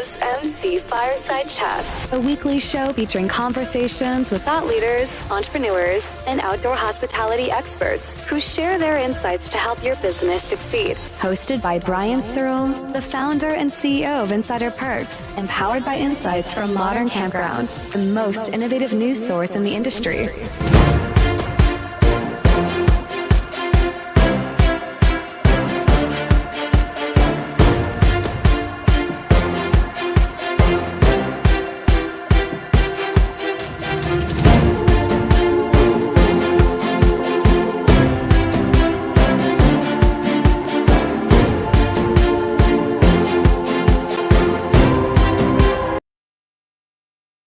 is MC Fireside Chats, a weekly show featuring conversations with thought leaders, entrepreneurs, and outdoor hospitality experts who share their insights to help your business succeed. Hosted by Brian Searl, the founder and CEO of Insider Perks, and powered by insights from Modern Campground, the most innovative news source in the industry.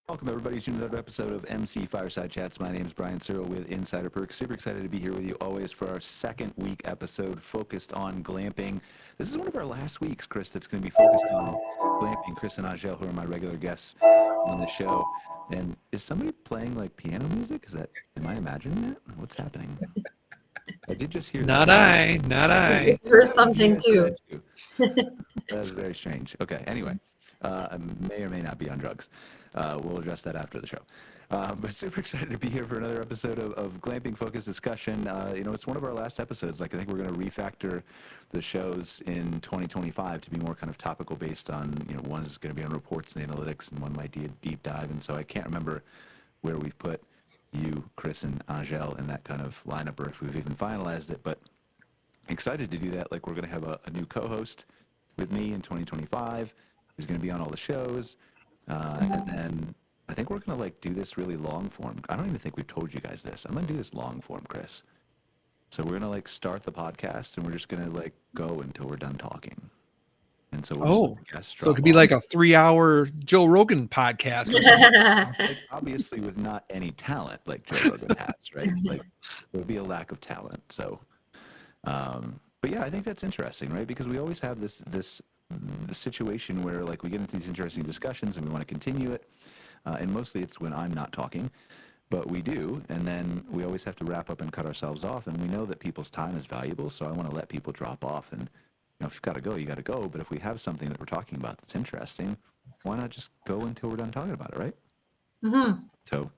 Welcome, everybody, to another episode of MC Fireside Chats. My name is Brian Searl with Insider Perks. Super excited to be here with you always for our second week episode focused on glamping. This is one of our last weeks, Chris, that's going to be focused on glamping. Chris and Angele, who are my regular guests on the show. And is somebody playing like piano music? Am I imagining that? What's happening? I did just hear Not that. I. Just heard something too. That's very strange. Okay, anyway, I may or may not be on drugs. We'll address that after the show. But super excited to be here for another episode of Glamping Focused Discussion. It's one of our last episodes. I think we're going to refactor the shows in 2025 to be more kind of topical based on, one is going to be on reports and analytics, and one might be a deep dive. And so I can't remember where we've put you, Chris, and Angele in that kind of lineup, or if we've even finalized it. But excited to do that. We're going to have a new co-host with me in 2025. He's going to be on all the shows. And then I think we're going to do this really long form. I don't even think we've told you guys this. I'm going to do this long form, Chris. So we're going to start the podcast and we're just going to go until we're done talking. And so So it could be like a 3-hour Joe Rogan podcast or something. Obviously with not any talent like Joe Rogan has, right? There'll be a lack of talent. So, but yeah, I think that's interesting, right? Because we always have this situation where we get into these interesting discussions and we want to continue it, and mostly it's when I'm not talking, but we do, and then we always have to wrap up and cut ourselves off, and we know that people's time is valuable, so I want to let people drop off, and if you've got to go, you got to go. But if we have something that we're talking about that's interesting, why not just go until we're done talking about it, right? Mm-hmm. So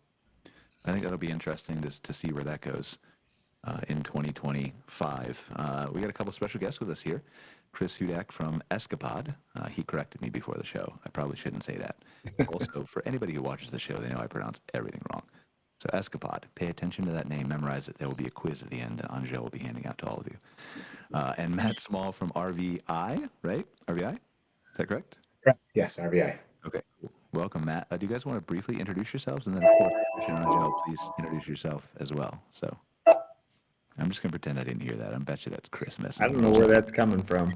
I think that'll be interesting to see where that goes in 2025. We got a couple special guests with us here. Chris Hudak from Escapod. He corrected me before the show. I probably shouldn't say that. Also, for anybody who watches the show, they know I pronounce everything wrong. So Escapod, pay attention to that name, memorize it. There will be a quiz at the end that Angele will be handing out to all of you. And Matt Small from RVI, right? RVI? Is that correct? Correct. Yes, RVI. Okay. Welcome, Matt. Do you guys want to briefly introduce yourselves? And then, of course, Chris and Angele, please introduce yourself as well. So I'm just going to pretend I didn't hear that. I bet you that's Chris messing. I don't know where that's coming from.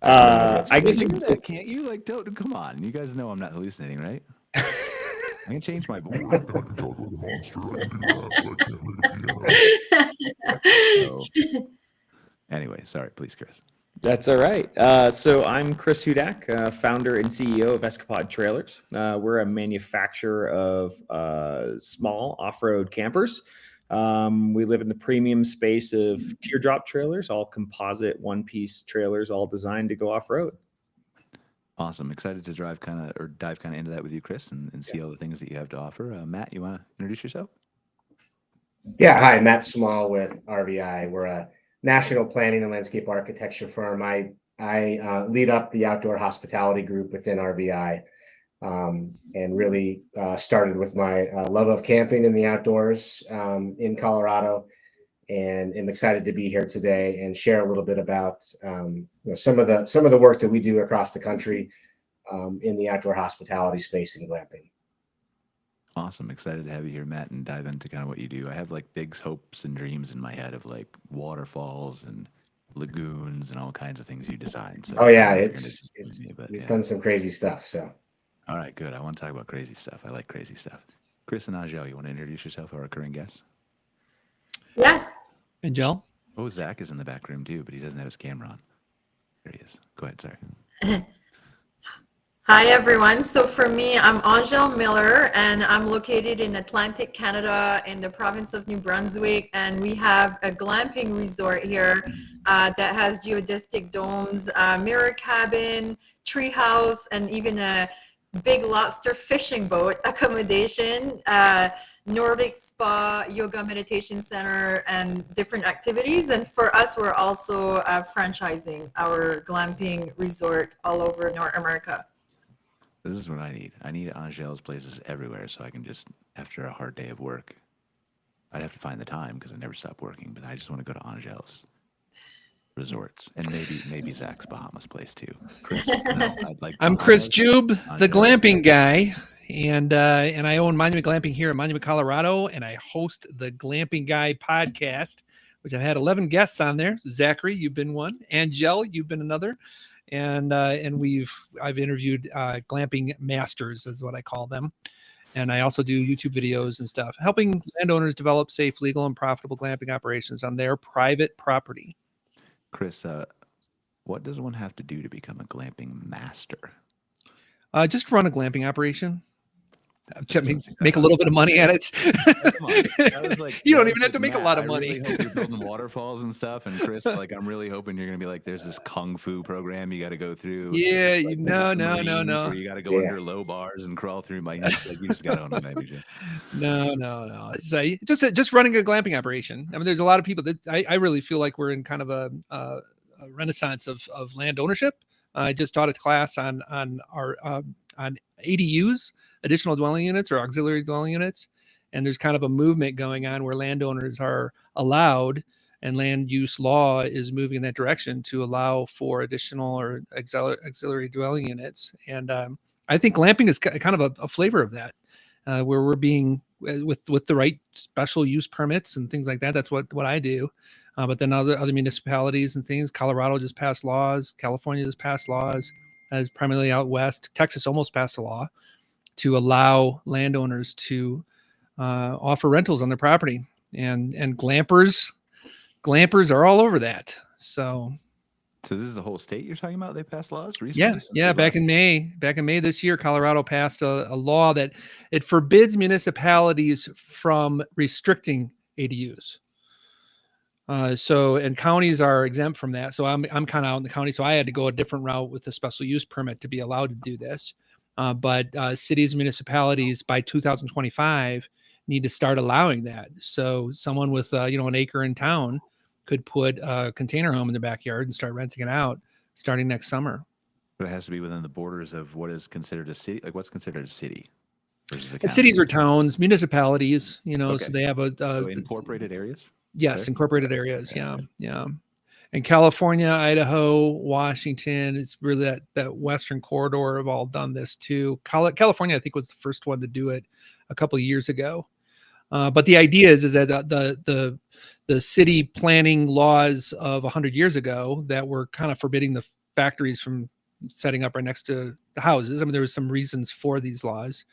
I guess that, can't you? Don't come on. You guys know I'm not hallucinating, right? I can change my voice. Anyway, sorry, please, Chris. That's all right. So I'm Chris Hudak, founder and CEO of Escapod Trailers. We're a manufacturer of small off-road campers. We live in the premium space of teardrop trailers, all composite one-piece trailers, all designed to go off-road. Awesome. Excited to dive kind of into that with you, Chris, and see all the things that you have to offer. Matt, you want to introduce yourself? Yeah, hi, Matt Small with RVI. We're a national planning and landscape architecture firm. I lead up the outdoor hospitality group within RVI, and really started with my love of camping in the outdoors in Colorado, and am excited to be here today and share a little bit about some of the work that we do across the country in the outdoor hospitality space and glamping. Awesome. Excited to have you here, Matt, and dive into kind of what you do. I have big hopes and dreams in my head of waterfalls and lagoons and all kinds of things you design. So we've done some crazy stuff. So, all right, good. I want to talk about crazy stuff. I like crazy stuff. Chris and Angele, you want to introduce yourself, our recurring guest? Yeah. Angele? Oh, Zach is in the back room too, but he doesn't have his camera on. There he is. Go ahead, sorry. Hi, everyone. So for me, I'm Angele Miller, and I'm located in Atlantic Canada in the province of New Brunswick. And we have a glamping resort here that has geodesic domes, mirror cabin, tree house, and even a big lobster fishing boat accommodation, Nordic spa, yoga meditation center, and different activities. And for us, we're also franchising our glamping resort all over North America. This is what I need. I need Angele's places everywhere so I can just, after a hard day of work, I'd have to find the time because I never stop working, but I just want to go to Angele's resorts and maybe Zach's Bahamas place too. Chris, I'd like. I'm Chris Jeub, the glamping guy, and I own Monument Glamping here in Monument, Colorado, and I host the Glamping Guy podcast, which I've had 11 guests on there. Zachary, you've been one. Angele, you've been another. And I've interviewed glamping masters, is what I call them, and I also do YouTube videos and stuff, helping landowners develop safe, legal, and profitable glamping operations on their private property. Chris, what does one have to do to become a glamping master? Just run a glamping operation. Make a little bit of money at it. Come on. I was like, you don't even have to make a lot of I money. really hope you're building waterfalls and stuff. And Chris, like, I'm really hoping you're gonna be like, there's this kung fu program you got to go through. Yeah, like, no. Where you got to go under low bars and crawl through mines. Like, you just got to own a maybe. No. It's just running a glamping operation. I mean, there's a lot of people that I really feel like we're in kind of a renaissance of land ownership. I just taught a class on our on ADUs, additional dwelling units or auxiliary dwelling units, and there's kind of a movement going on where landowners are allowed, and land use law is moving in that direction to allow for additional or auxiliary dwelling units. And I think glamping is kind of a flavor of that, where we're being with the right special use permits and things like that. That's what I do. But then other municipalities and things, Colorado just passed laws, California just passed laws, as primarily out west. Texas almost passed a law to allow landowners to offer rentals on their property, and glampers are all over that. So this is the whole state you're talking about? They passed laws recently? Yeah. Back in May this year, Colorado passed a law that it forbids municipalities from restricting ADUs. And counties are exempt from that. So I'm kind of out in the county. So I had to go a different route with a special use permit to be allowed to do this. But cities and municipalities by 2025 need to start allowing that. So someone with an acre in town could put a container home in their backyard and start renting it out starting next summer. But it has to be within the borders of what is considered a city. Like, what's considered a city versus a And county? cities or towns, municipalities, Okay. So they have So incorporated areas? Yes, Okay. incorporated areas. Yeah. And California, Idaho, Washington, it's really that western corridor have all done this too. California, I think, was the first one to do it a couple of years ago. But the idea is that the city planning laws of 100 years ago that were kind of forbidding the factories from setting up right next to the houses. I mean, there was some reasons for these laws,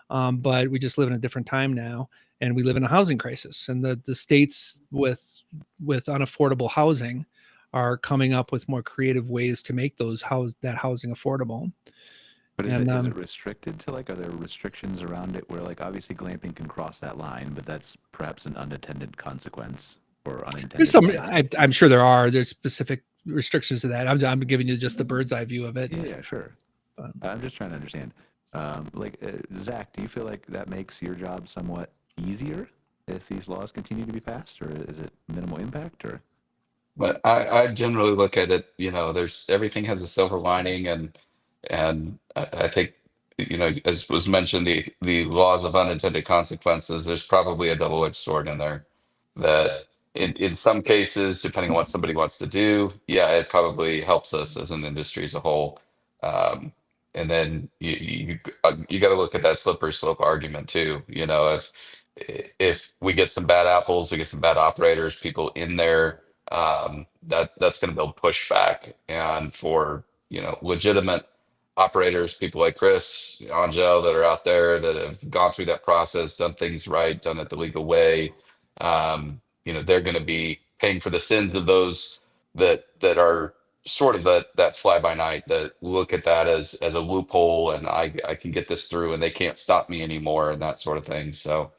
but we just live in a different time now. And we live in a housing crisis, and the states with unaffordable housing are coming up with more creative ways to make that housing affordable. But is it restricted to, like, are there restrictions around it where, like, obviously glamping can cross that line, but that's perhaps an unintended consequence or unintended? There's some, I'm sure there's specific restrictions to that. I'm giving you just the bird's eye view of it. Yeah, sure. I'm just trying to understand. Zach, do you feel like that makes your job somewhat easier if these laws continue to be passed, or is it minimal impact? Or But I generally look at it, there's everything has a silver lining, and I think, as was mentioned, the laws of unintended consequences, there's probably a double-edged sword in there that in some cases, depending on what somebody wants to do, yeah, it probably helps us as an industry as a whole. And then you got to look at that slippery slope argument too. If we get some bad apples, we get some bad operators, people in there, that's going to build pushback. And for legitimate operators, people like Chris, Angele, that are out there that have gone through that process, done things right, done it the legal way, they're going to be paying for the sins of those that are sort of that fly by night, that look at that as a loophole, and I can get this through and they can't stop me anymore, and that sort of thing. So,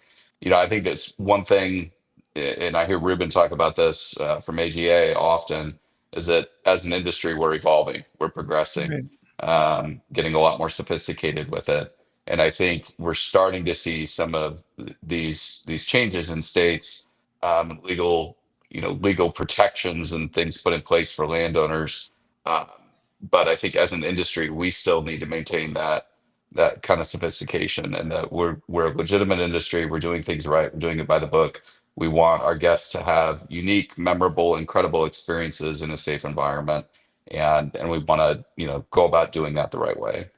I think that's one thing, and I hear Ruben talk about this from AGA often, is that as an industry, we're evolving, we're progressing, Right. getting a lot more sophisticated with it. And I think we're starting to see some of these changes in states, legal, legal protections and things put in place for landowners. Uh, but I think as an industry, we still need to maintain that kind of sophistication, and that we're a legitimate industry. We're doing things right. We're doing it by the book. We want our guests to have unique, memorable, incredible experiences in a safe environment, and we want to go about doing that the right way.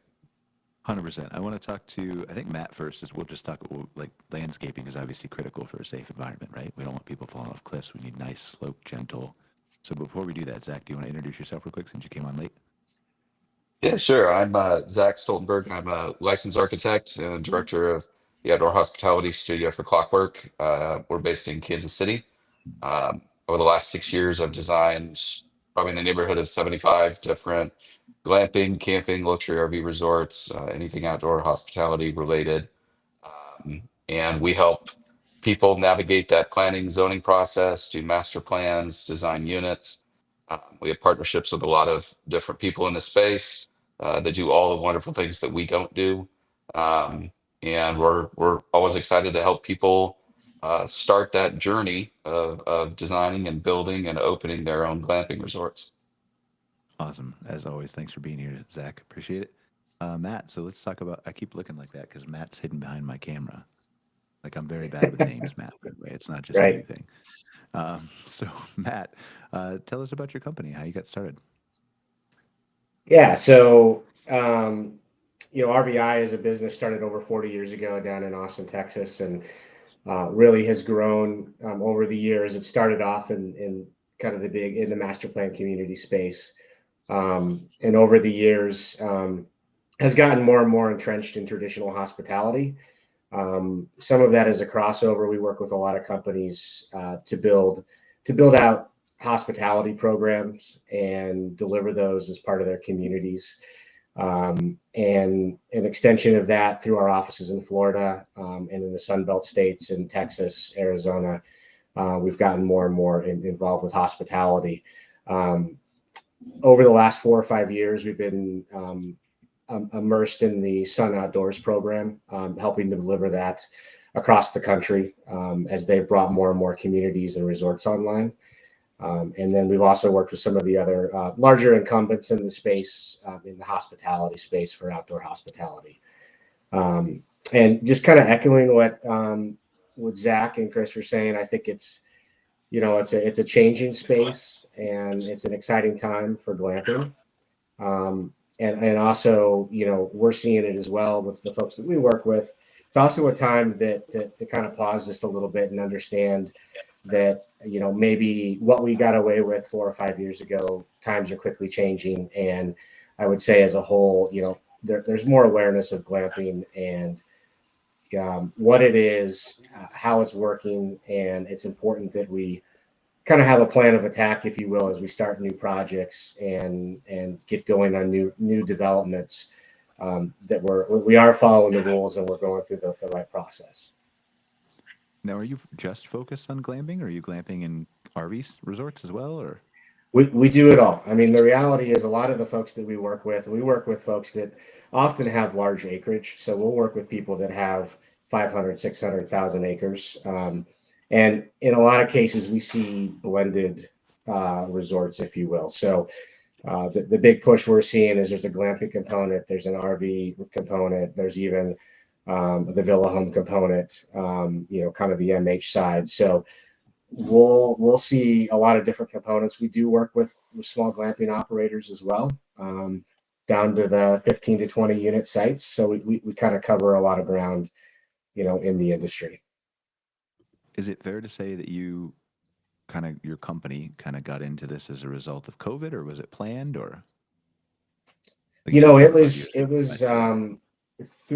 100%. I want to talk to, I think, Matt first. We'll just talk, like, landscaping is obviously critical for a safe environment, right? We don't want people falling off cliffs. We need nice, slope, gentle. So before we do that, Zach, do you want to introduce yourself real quick since you came on late? Yeah, sure. I'm Zach Stoltenberg. I'm a licensed architect and director of the outdoor hospitality studio for Clockwork. We're based in Kansas City. Over the last 6 years, I've designed probably in the neighborhood of 75 different glamping, camping, luxury RV resorts, anything outdoor hospitality related. And we help people navigate that planning zoning process, do master plans, design units. We have partnerships with a lot of different people in the space that do all the wonderful things that we don't do. And we're always excited to help people start that journey of designing and building and opening their own glamping resorts. Awesome. As always, thanks for being here, Zach. Appreciate it. Matt, so let's talk about, I keep looking like that because Matt's hidden behind my camera. Like, I'm very bad with names, Matt, by the way. It's not just Right. a you thing. So, Matt, tell us about your company, how you got started. Yeah. So, RVI as a business started over 40 years ago down in Austin, Texas, and really has grown over the years. It started off in kind of in the master plan community space. And over the years has gotten more and more entrenched in traditional hospitality. Some of that is a crossover. We work with a lot of companies to build out hospitality programs and deliver those as part of their communities. And an extension of that through our offices in Florida and in the Sunbelt states in Texas, Arizona. We've gotten more and more involved with hospitality. Over the last 4 or 5 years, we've been immersed in the Sun Outdoors program, helping to deliver that across the country as they've brought more and more communities and resorts online. And then we've also worked with some of the other larger incumbents in the space, in the hospitality space for outdoor hospitality. And just kind of echoing what Zach and Chris were saying, I think it's a changing space, and it's an exciting time for glamping. And also, we're seeing it as well with the folks that we work with. It's also a time to kind of pause just a little bit and understand that, maybe what we got away with 4 or 5 years ago, times are quickly changing. And I would say as a whole, there's more awareness of glamping and what it is, how it's working. And it's important that we kind of have a plan of attack, if you will, as we start new projects and get going on new developments, that we are following the rules and we're going through the right process. Now, are you just focused on glamping, or are you glamping in RV resorts as well, or? We do it all. I mean, the reality is a lot of the folks that we work with folks that often have large acreage. So we'll work with people that have 500, 600,000 acres. And in a lot of cases, we see blended resorts, if you will. So the big push we're seeing is there's a glamping component, there's an RV component, there's even the villa home component, kind of the MH side. So we'll see a lot of different components. We do work with small glamping operators as well, down to the 15 to 20 unit sites. So we kind of cover a lot of ground, in the industry. Is it fair to say that your company kind of got into this as a result of COVID, or was it planned, or? It was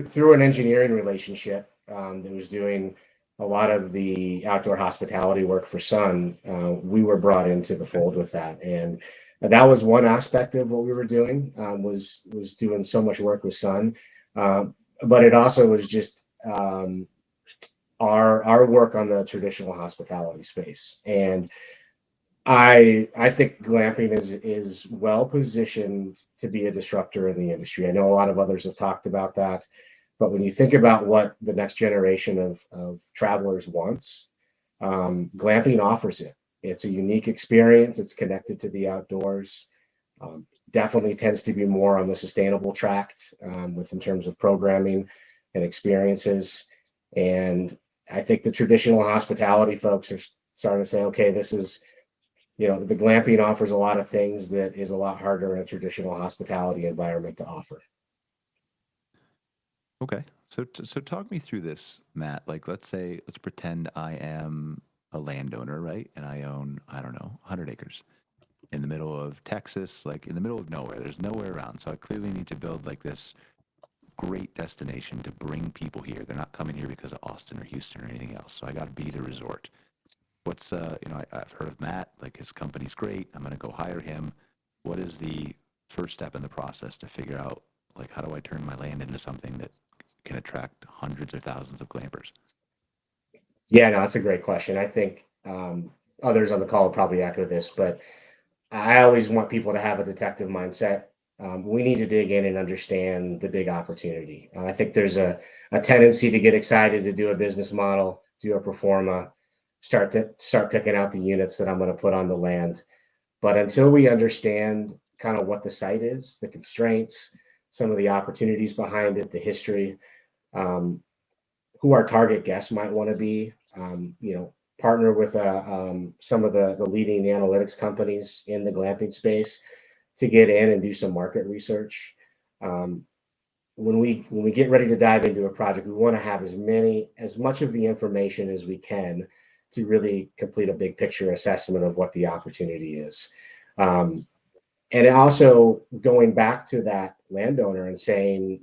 through an engineering relationship that was doing a lot of the outdoor hospitality work for Sun. We were brought into the fold with that, and That was one aspect of what we were doing, was doing so much work with sun. But it also was just our work on the traditional hospitality space. And I think glamping is well positioned to be a disruptor in the industry. I know a lot of others have talked about that, but when you think about what the next generation of travelers wants, glamping offers it. It's a unique experience. It's connected to the outdoors. Definitely tends to be more on the sustainable track, with in terms of programming and experiences. And I think the traditional hospitality folks are starting to say, okay, this is, the glamping offers a lot of things that is a lot harder in a traditional hospitality environment to offer. Okay. So talk me through this, Matt. Like, let's pretend I am a landowner, right? And I own, I don't know, 100 acres in the middle of Texas, like in the middle of nowhere. There's nowhere around. So I clearly need to build like this great destination to bring people here. They're not coming here because of Austin or Houston or anything else. So I got to be the resort. What's, I've heard of Matt, like his company's great. I'm going to go hire him. What is the first step in the process to figure out, like, how do I turn my land into something that can attract hundreds or thousands of glampers? Yeah, no, that's a great question. I think others on the call will probably echo this, but I always want people to have a detective mindset. We need to dig in and understand the big opportunity. I think there's a tendency to get excited to do a business model, do a pro forma, start picking out the units that I'm going to put on the land. But until we understand kind of what the site is, the constraints, some of the opportunities behind it, the history, who our target guests might want to be, partner with some of the leading analytics companies in the glamping space to get in and do some market research. When we get ready to dive into a project, we want to have as much of the information as we can to really complete a big picture assessment of what the opportunity is. And also going back to that landowner and saying,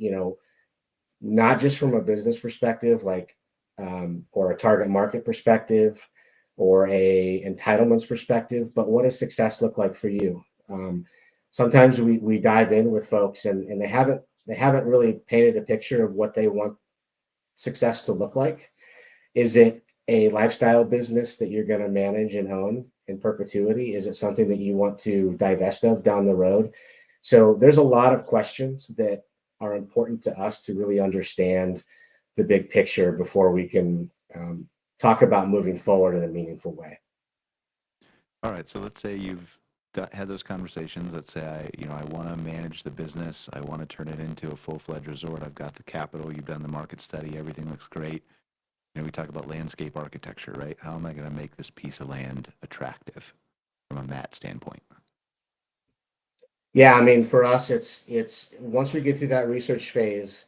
not just from a business perspective, like, or a target market perspective or a entitlements perspective, but what does success look like for you? Sometimes we dive in with folks and they haven't really painted a picture of what they want success to look like. Is it a lifestyle business that you're going to manage and own in perpetuity? Is it something that you want to divest of down the road? So there's a lot of questions that are important to us to really understand the big picture before we can talk about moving forward in a meaningful way. All right. So let's say you've had those conversations. Let's say I want to manage the business. I want to turn it into a full-fledged resort. I've got the capital. You've done the market study. Everything looks great. We talk about landscape architecture, right? How am I going to make this piece of land attractive from a Matt standpoint? Yeah, I mean, for us, it's once we get through that research phase,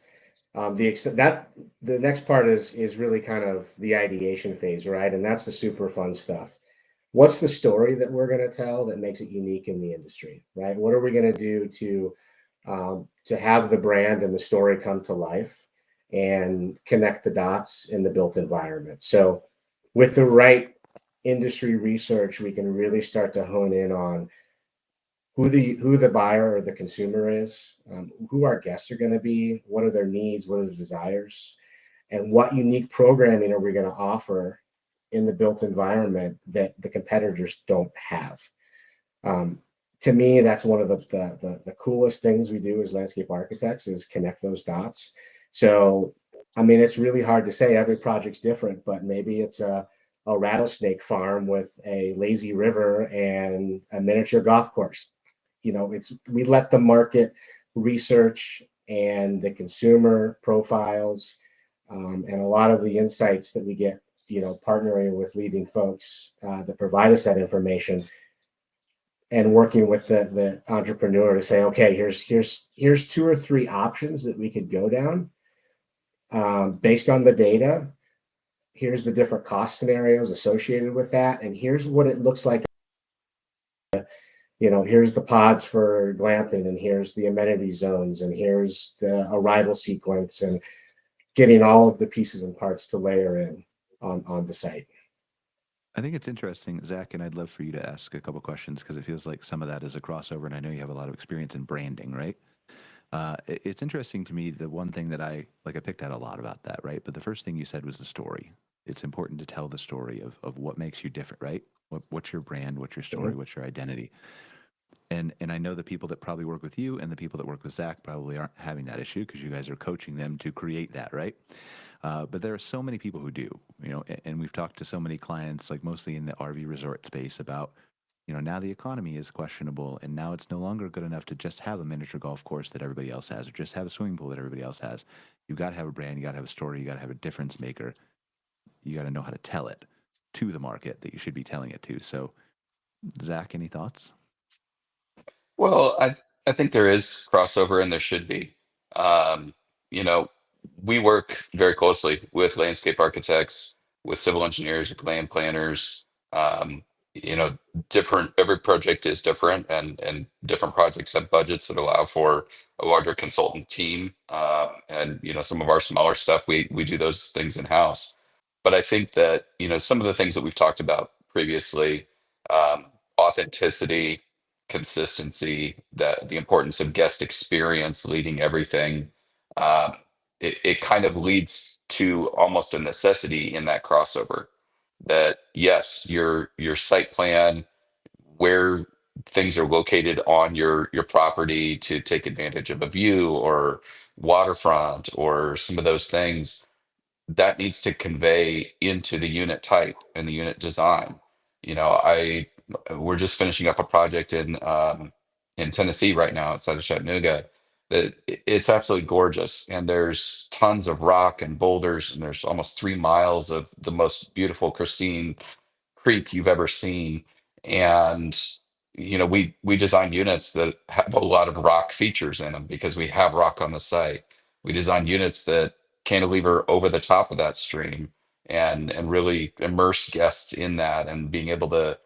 the next part is really kind of the ideation phase, right? And that's the super fun stuff. What's the story that we're going to tell that makes it unique in the industry, right? What are we going to do to have the brand and the story come to life and connect the dots in the built environment? So with the right industry research, we can really start to hone in on who the buyer or the consumer is, who our guests are going to be, what are their needs, what are their desires, and what unique programming are we going to offer in the built environment that the competitors don't have. To me, that's one of the coolest things we do as landscape architects is connect those dots. So, I mean, it's really hard to say. Every project's different, but maybe it's a rattlesnake farm with a lazy river and a miniature golf course. We let the market research and the consumer profiles and a lot of the insights that we get, partnering with leading folks that provide us that information and working with the entrepreneur to say, okay, here's 2 or 3 options that we could go down based on the data. Here's the different cost scenarios associated with that, and here's what it looks like. Here's the pods for glamping, and here's the amenity zones, and here's the arrival sequence, and getting all of the pieces and parts to layer in on the site. I think it's interesting, Zach, and I'd love for you to ask a couple questions because it feels like some of that is a crossover, and I know you have a lot of experience in branding, right? It's interesting to me. The one thing that I picked out a lot about that, right? But the first thing you said was the story. It's important to tell the story of what makes you different, right? What's your brand? What's your story? Mhm. What's your identity? And I know the people that probably work with you and the people that work with Zach probably aren't having that issue because you guys are coaching them to create that, right? But there are so many people who do, and we've talked to so many clients, like mostly in the RV resort space, about, now the economy is questionable, and now it's no longer good enough to just have a miniature golf course that everybody else has, or just have a swimming pool that everybody else has. You got to have a brand, you got to have a story, you got to have a difference maker. You got to know how to tell it to the market that you should be telling it to. So, Zach, any thoughts? Well, I think there is crossover and there should be. Um, you know, we work very closely with landscape architects, with civil engineers, with land planners. Um, you know, different every project is different, and different projects have budgets that allow for a larger consultant team. And some of our smaller stuff, we do those things in house. But I think that some of the things that we've talked about previously, authenticity, consistency, that the importance of guest experience leading everything, um, it kind of leads to almost a necessity in that crossover. That yes, your site plan, where things are located on your property to take advantage of a view or waterfront or some of those things, that needs to convey into the unit type and the unit design. I We're just finishing up a project in Tennessee right now outside of Chattanooga. That it's absolutely gorgeous, and there's tons of rock and boulders, and there's almost 3 miles of the most beautiful, pristine creek you've ever seen. And we design units that have a lot of rock features in them because we have rock on the site. We design units that cantilever over the top of that stream and really immerse guests in that, and being able to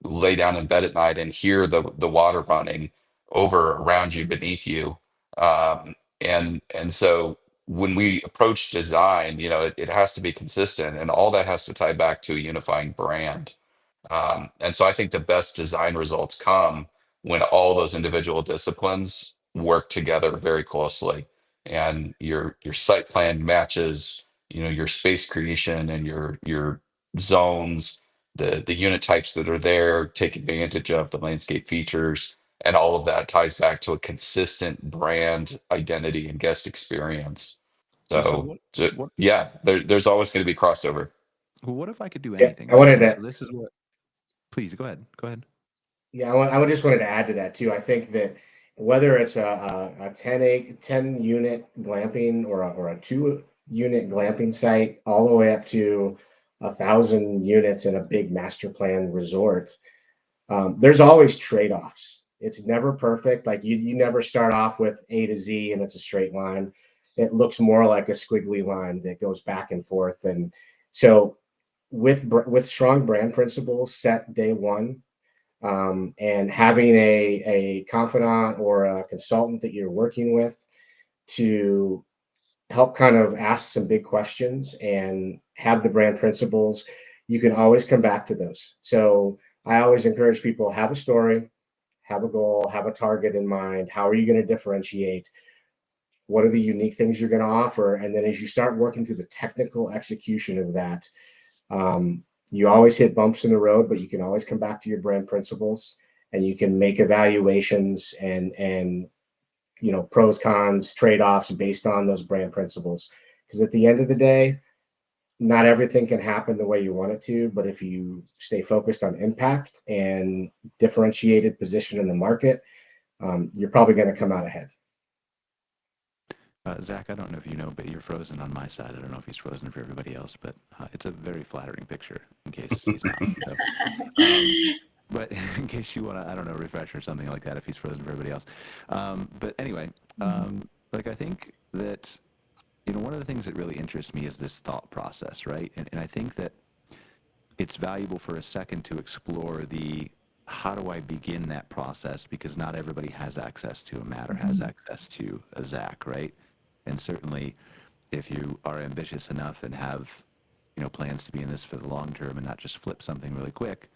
lay down in bed at night and hear the water running over, around you, beneath you. And so when we approach design, it has to be consistent, and all that has to tie back to a unifying brand. And so I think the best design results come when all those individual disciplines work together very closely, and your site plan matches, your space creation and your zones, the unit types that are there, take advantage of the landscape features, and all of that ties back to a consistent brand identity and guest experience. So So, yeah, there's always going to be crossover. what if I could do Yeah, anything, I right? wanted So to. this is what. Please go ahead. Go ahead. Yeah, I would just wanted to add to that too. I think that whether it's a 10 unit glamping or a 2 unit glamping site, all the way up to 1,000 units in a big master plan resort, there's always trade-offs. It's never perfect. Like you never start off with A to Z and it's a straight line. It looks more like a squiggly line that goes back and forth. And so with strong brand principles set day one, and having a confidant or a consultant that you're working with to help kind of ask some big questions and have the brand principles, you can always come back to those. So I always encourage people, have a story, have a goal, have a target in mind. How are you going to differentiate? What are the unique things you're going to offer? And then as you start working through the technical execution of that, you always hit bumps in the road, but you can always come back to your brand principles, and you can make evaluations and pros, cons, trade-offs based on those brand principles. Because at the end of the day, not everything can happen the way you want it to, but if you stay focused on impact and differentiated position in the market, you're probably going to come out ahead. Zach, I don't know if you know, but you're frozen on my side. I don't know if he's frozen for everybody else, but it's a very flattering picture in case he's not. So, but in case you want to, I don't know, refresh or something like that if he's frozen for everybody else. But anyway, I think that, one of the things that really interests me is this thought process, right? And I think that it's valuable for a second to explore how do I begin that process, because not everybody has access to a Matt or has access to a Zach, right? And certainly if you are ambitious enough and have plans to be in this for the long term and not just flip something really quick.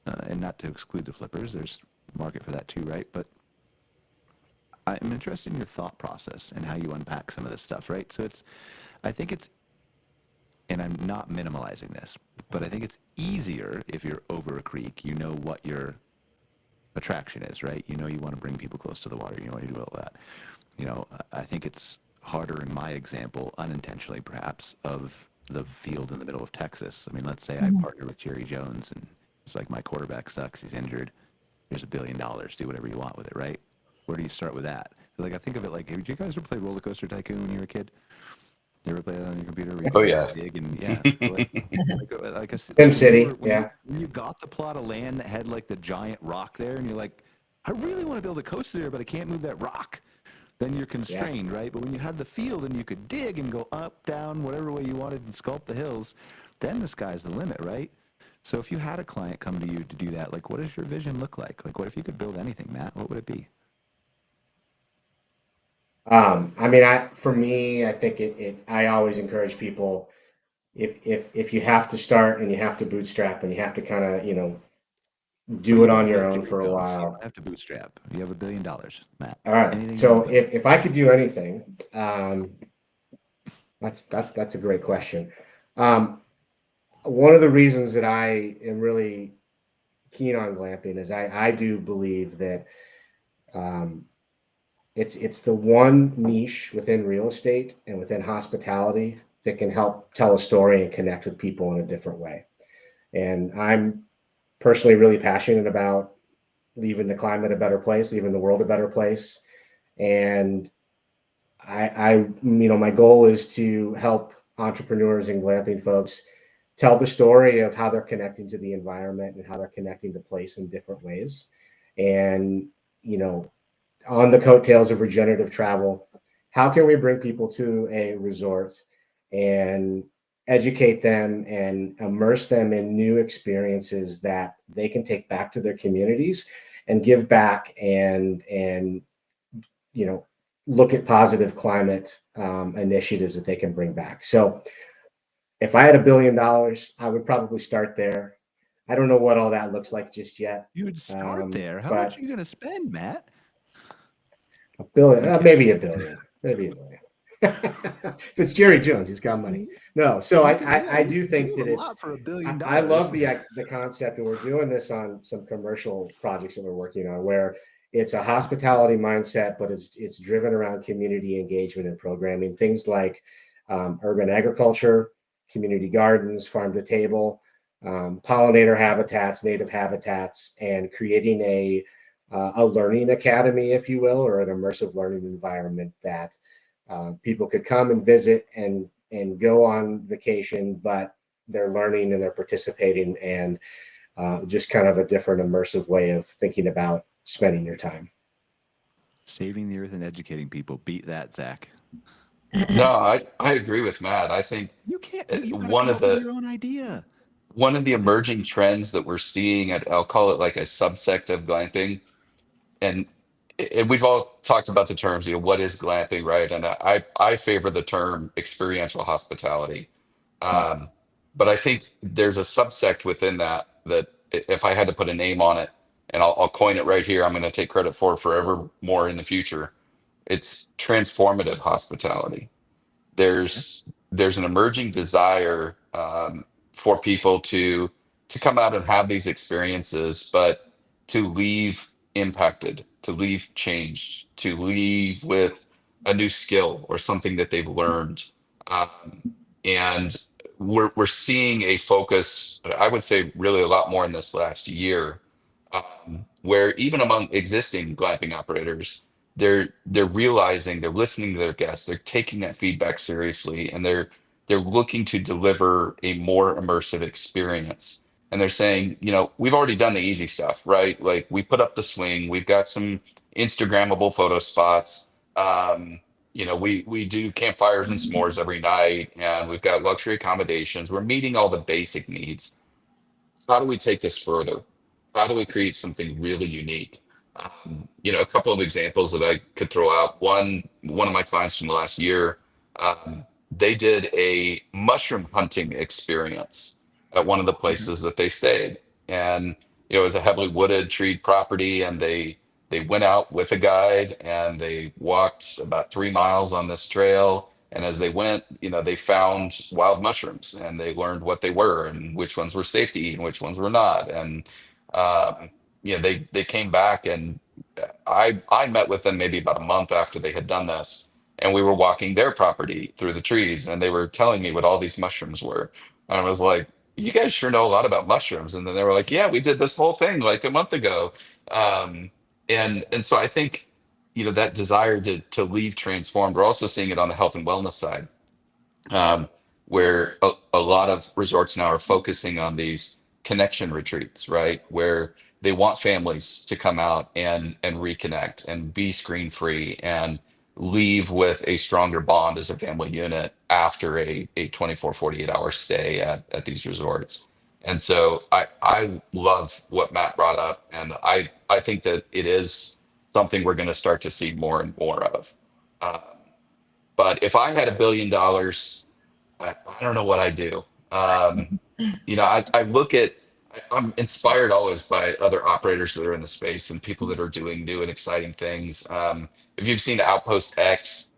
And not to exclude the flippers, there's a market for that too, right? But I'm interested in your thought process and how you unpack some of this stuff, right? So I think it's, and I'm not minimalizing this, but I think it's easier if you're over a creek, you know what your attraction is, right? You want to bring people close to the water, you want to do all that. I think it's harder in my example, unintentionally perhaps, of the field in the middle of Texas. I mean, let's say I partner with Jerry Jones and it's like my quarterback sucks, he's injured. Here's $1 billion, do whatever you want with it, right? Where do you start with that? Like, I think of it like, did you guys ever play Roller Coaster Tycoon when you were a kid? You ever play that on your computer? Oh yeah. Big and like I said, Sim City, yeah. When you got the plot of land that had like the giant rock there, and you're like, I really want to build a coaster there, but I can't move that rock. Then you're constrained, right? But when you had the field and you could dig and go up, down, whatever way you wanted and sculpt the hills, then the sky's the limit, right? So if you had a client come to you to do that, like, what does your vision look like? Like, what if you could build anything, Matt? What would it be? I mean, for me, I think I always encourage people, if you have to start and you have to bootstrap and you have to kind of, do it on your own for a while. You don't have to bootstrap. You have $1 billion, Matt. All right. Anything So if I could do anything, that's a great question. One of the reasons that I am really keen on glamping is I do believe that it's the one niche within real estate and within hospitality that can help tell a story and connect with people in a different way. And I'm personally really passionate about leaving the climate a better place, leaving the world a better place. And my goal is to help entrepreneurs and glamping folks tell the story of how they're connecting to the environment and how they're connecting to place in different ways. And, on the coattails of regenerative travel, how can we bring people to a resort and educate them and immerse them in new experiences that they can take back to their communities and give back and look at positive climate initiatives that they can bring back. So if I had $1 billion, I would probably start there. I don't know what all that looks like just yet. You would start there. How much are you going to spend, Matt? $1 billion, maybe $1 billion, maybe $1 billion. If it's Jerry Jones, he's got money. No, so I do think that it's for $1 billion. I love the concept, and we're doing this on some commercial projects that we're working on where it's a hospitality mindset, but it's driven around community engagement and programming, things like urban agriculture, community gardens, farm to table, pollinator habitats, native habitats, and creating a learning academy, if you will, or an immersive learning environment that people could come and visit and go on vacation, but they're learning and they're participating, and just kind of a different immersive way of thinking about spending your time. Saving the earth and educating people. Beat that, Zach. No, I agree with Matt. I think You can't. You gotta one come of up with the your own idea. one of the emerging trends that we're seeing, I'll call it like a subsect of glamping, and we've all talked about the terms, what is glamping, right? And I favor the term experiential hospitality. But I think there's a subsect within that if I had to put a name on it, and I'll coin it right here, I'm going to take credit for it forevermore in the future. It's transformative hospitality. There's an emerging desire for people to come out and have these experiences, but to leave impacted, to leave changed, to leave with a new skill or something that they've learned. And we're seeing a focus, I would say, really a lot more in this last year, where even among existing glamping operators, they're realizing, they're listening to their guests, they're taking that feedback seriously, and they're looking to deliver a more immersive experience. And they're saying, we've already done the easy stuff, right? Like, we put up the swing, we've got some Instagrammable photo spots. We do campfires and s'mores every night, and we've got luxury accommodations. We're meeting all the basic needs. How do we take this further? How do we create something really unique? A couple of examples that I could throw out. One of my clients from the last year, they did a mushroom hunting experience at one of the places that they stayed. And it was a heavily wooded, treed property, and they went out with a guide and they walked about 3 miles on this trail. And as they went, they found wild mushrooms and they learned what they were and which ones were safe to eat and which ones were not. And they came back, and I met with them maybe about a month after they had done this, and we were walking their property through the trees, and they were telling me what all these mushrooms were. And I was like, "You guys sure know a lot about mushrooms." And then they were like, "Yeah, we did this whole thing like a month ago." Um, and so I think that desire to leave transformed. We're also seeing it on the health and wellness side, um, where a lot of resorts now are focusing on these connection retreats, right? Where they want families to come out and reconnect and be screen free and leave with a stronger bond as a family unit after a 24-48 hour stay at these resorts. And so I love what Matt brought up, and I think that it is something we're going to start to see more and more of. Uh, but if I had $1 billion, I don't know what I do. I look at, I'm inspired always by other operators that are in the space and people that are doing new and exciting things. If you've seen Outpost X,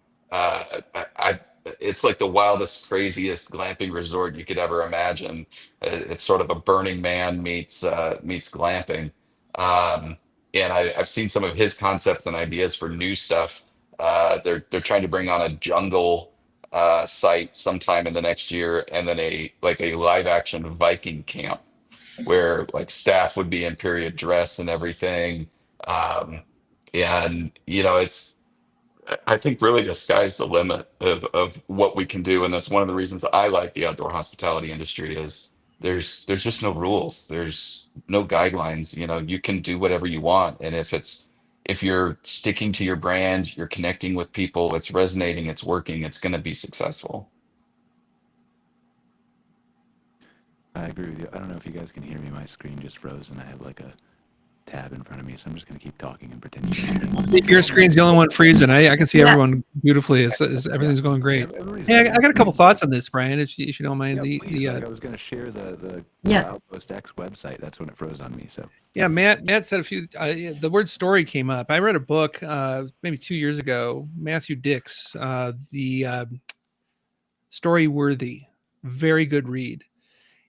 it's like the wildest, craziest glamping resort you could ever imagine. It's sort of a Burning Man meets glamping. Um, and I've seen some of his concepts and ideas for new stuff. They're trying to bring on a jungle site sometime in the next year, and then a live action Viking camp where like staff would be in period dress and everything. Um, and it's I think really the sky's the limit of what we can do, and that's one of the reasons I like the outdoor hospitality industry is there's just no rules, there's no guidelines. You can do whatever you want, and if you're sticking to your brand, you're connecting with people, it's resonating, it's working, it's going to be successful. I agree with you. I don't know if you guys can hear me. My screen just froze, and I have like a tab in front of me, so I'm just going to keep talking and pretending. Your screen's the only one freezing. I can see Yeah. everyone beautifully. Everything's going great. Hey, I got a couple thoughts on this, Brian, if you don't mind. Please, I was going to share the Yes. Outpost X website. That's when it froze on me. So Yeah, Matt said a few. The word story came up. I read a book maybe 2 years ago. Matthew Dix, the Story Worthy, very good read,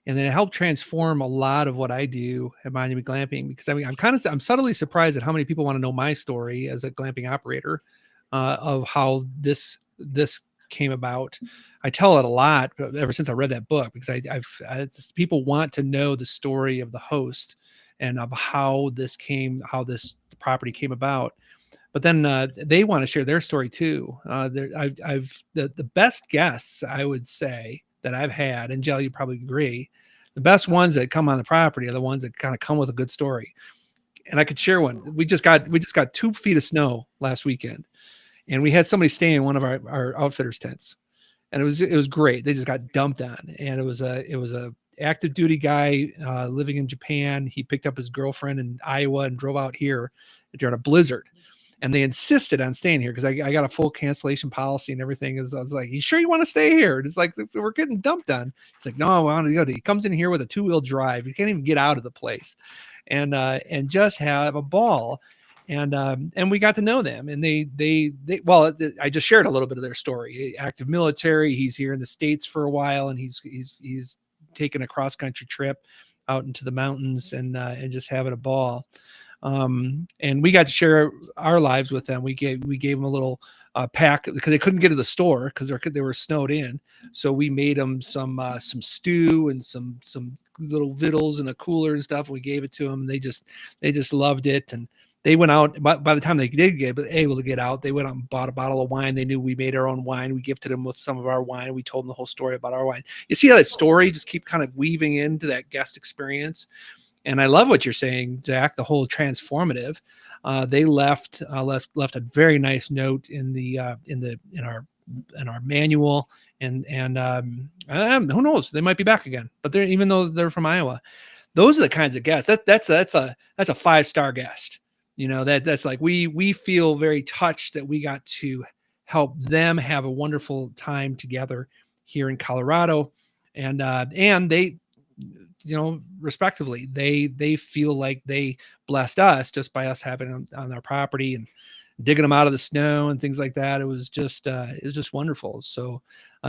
and then it helped transform a lot of what I do at Monument Glamping. Because I'm subtly surprised at how many people want to know my story as a glamping operator, of how this came about. I tell it a lot ever since I read that book, because people want to know the story of the host and of how this property came about. But then they want to share their story too. The best guests, I would say, that I've had, and Angele, you probably agree, the best ones that come on the property are the ones that kind of come with a good story. And I could share one. We just got 2 feet of snow last weekend, and we had somebody stay in one of our outfitters' tents, and it was great. They just got dumped on, and it was a active duty guy living in Japan. He picked up his girlfriend in Iowa and drove out here during a blizzard. And they insisted on staying here because I got a full cancellation policy and everything. I was like, "You sure you want to stay here?" And it's like, we're getting dumped on. It's like, "No, I want to go." He comes in here with a 2-wheel drive. He can't even get out of the place, and just have a ball. And we got to know them. And I just shared a little bit of their story. Active military. He's here in the States for a while, and he's taken a cross country trip out into the mountains and just having a ball. And we got to share our lives with them. We gave them a little pack because they couldn't get to the store because they were snowed in. So we made them some stew and some little victuals and a cooler and stuff. We gave it to them, and they just loved it. And they went out. By the time they did get able to get out, they went out and bought a bottle of wine. They knew we made our own wine. We gifted them with some of our wine. We told them the whole story about our wine. You see how that story just keep kind of weaving into that guest experience. And I love what you're saying, Zach, the whole transformative. They left a very nice note in our manual, and who knows, they might be back again. But even though they're from Iowa, those are the kinds of guests. That's a 5-star guest. That's like we feel very touched that we got to help them have a wonderful time together here in Colorado. And they, respectively, they feel like they blessed us just by us having them on their property and digging them out of the snow and things like that. It was just wonderful. So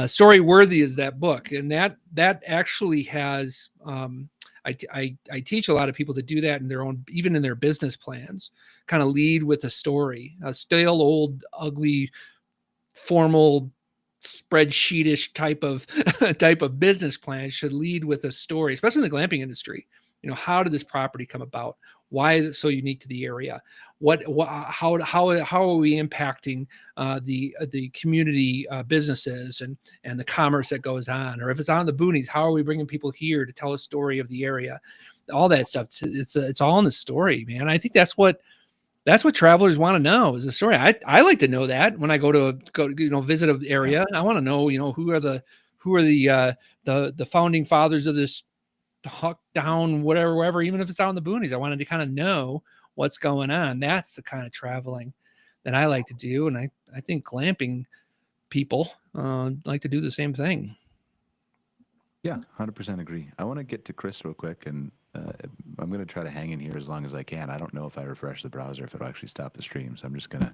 story worthy is that book. And that actually has, I teach a lot of people to do that in their own, even in their business plans, kind of lead with a story. A stale, old, ugly, formal, spreadsheetish type of business plan should lead with a story, especially in the glamping industry. How did this property come about? Why is it so unique to the area? How are we impacting the community businesses and the commerce that goes on? Or if it's on the boonies, how are we bringing people here to tell a story of the area? All that stuff. It's all in the story, man. I think that's what travelers want to know is the story. I like to know that when I go to visit an area. I want to know, who are the founding fathers of this Huck down, wherever, even if it's out in the boonies. I wanted to kind of know what's going on. That's the kind of traveling that I like to do. And I think glamping people like to do the same thing. Yeah, 100% agree. I want to get to Chris real quick, and I'm going to try to hang in here as long as I can. I don't know if I refresh the browser, if it'll actually stop the stream. So I'm just going to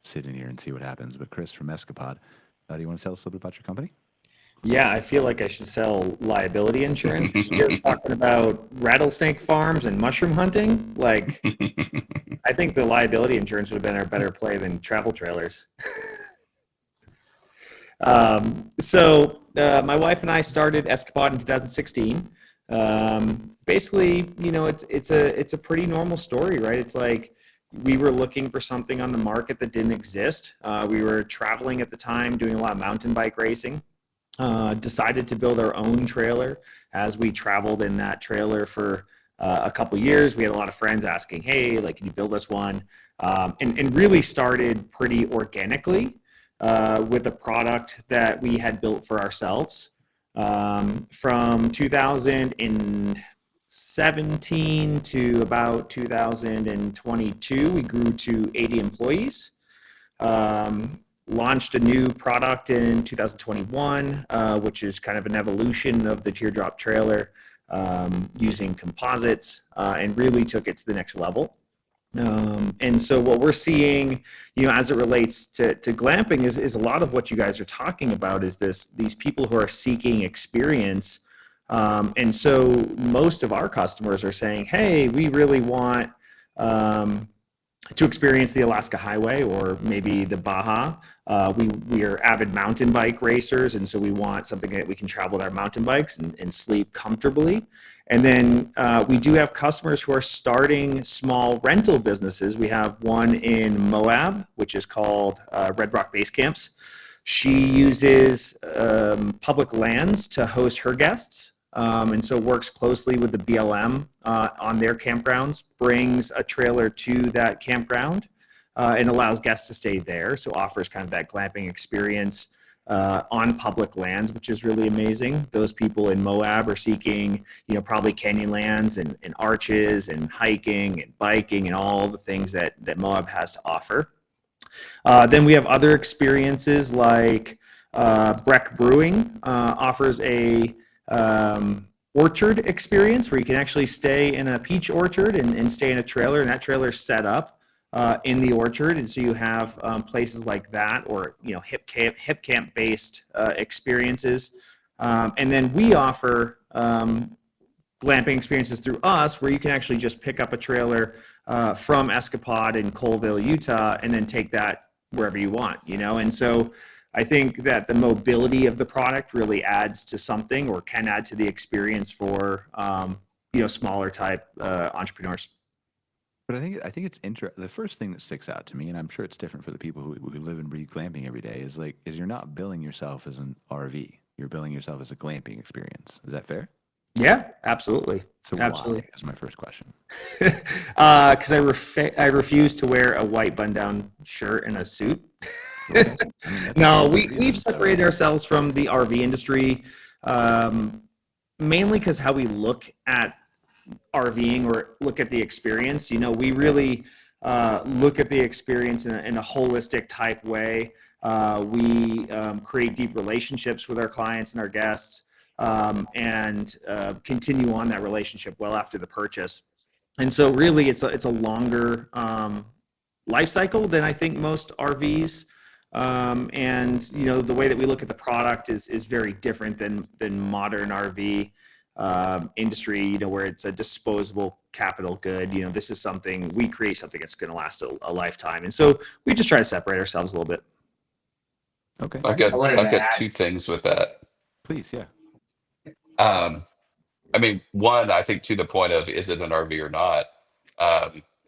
sit in here and see what happens. But Chris from Escapod, do you want to tell us a little bit about your company? Yeah, I feel like I should sell liability insurance. You guys talking about rattlesnake farms and mushroom hunting? Like, I think the liability insurance would have been a better play than travel trailers. So my wife and I started Escapod in 2016. Basically, it's a pretty normal story, right? It's like we were looking for something on the market that didn't exist. We were traveling at the time, doing a lot of mountain bike racing. Decided to build our own trailer. As we traveled in that trailer for a couple years, we had a lot of friends asking, hey, like, can you build us one? And really started pretty organically with a product that we had built for ourselves. From 2017 to about 2022, we grew to 80 employees. Launched a new product in 2021, which is kind of an evolution of the teardrop trailer, using composites, and really took it to the next level. And so what we're seeing, as it relates to glamping is a lot of what you guys are talking about is these people who are seeking experience. And so most of our customers are saying, hey, we really want to experience the Alaska Highway or maybe the Baja. We are avid mountain bike racers, and so we want something that we can travel with our mountain bikes and sleep comfortably. And then we do have customers who are starting small rental businesses. We have one in Moab, which is called Red Rock Base Camps. She uses public lands to host her guests. And so works closely with the BLM on their campgrounds, brings a trailer to that campground and allows guests to stay there. So offers kind of that glamping experience on public lands, which is really amazing. Those people in Moab are seeking, probably canyonlands and arches and hiking and biking and all the things that Moab has to offer. Then we have other experiences like Breck Brewing offers a orchard experience where you can actually stay in a peach orchard and stay in a trailer, and that trailer is set up in the orchard. And so you have places like that, or hip camp based experiences. And then we offer glamping experiences through us where you can actually just pick up a trailer from Escapod in Colville, Utah, and then take that wherever you want, and so I think that the mobility of the product really adds to something, or can add to the experience for smaller type entrepreneurs. But I think it's interesting. The first thing that sticks out to me, and I'm sure it's different for the people who live and breathe glamping every day, is you're not billing yourself as an RV. You're billing yourself as a glamping experience. Is that fair? Yeah, absolutely. So absolutely. Why is my first question. Because I refuse to wear a white button-down shirt and a suit. No, we've separated ourselves from the RV industry, mainly because how we look at RVing or look at the experience. We really look at the experience in a holistic type way. We create deep relationships with our clients and our guests, and continue on that relationship well after the purchase. And so really it's a longer life cycle than I think most RVs. And the way that we look at the product is very different than modern RV industry, where it's a disposable capital good. This is something we create, something that's going to last a lifetime. And so we just try to separate ourselves a little bit. Okay. I've got two things with that. Please, yeah. I mean, one, I think to the point of, is it an RV or not?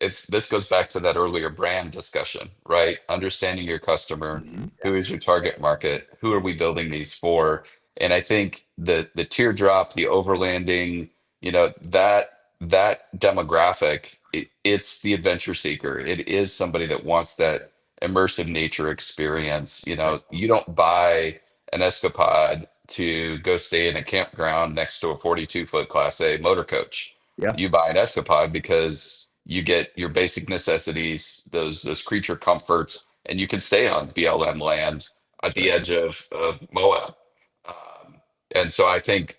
This goes back to that earlier brand discussion, right? Understanding your customer, who is your target market, who are we building these for? And I think the teardrop, the overlanding, that demographic, it's the adventure seeker. It is somebody that wants that immersive nature experience. You don't buy an Escapod to go stay in a campground next to a 42-foot Class A motor coach. Yeah. You buy an Escapod because you get your basic necessities, those creature comforts, and you can stay on BLM land at the edge of Moab. And so I think,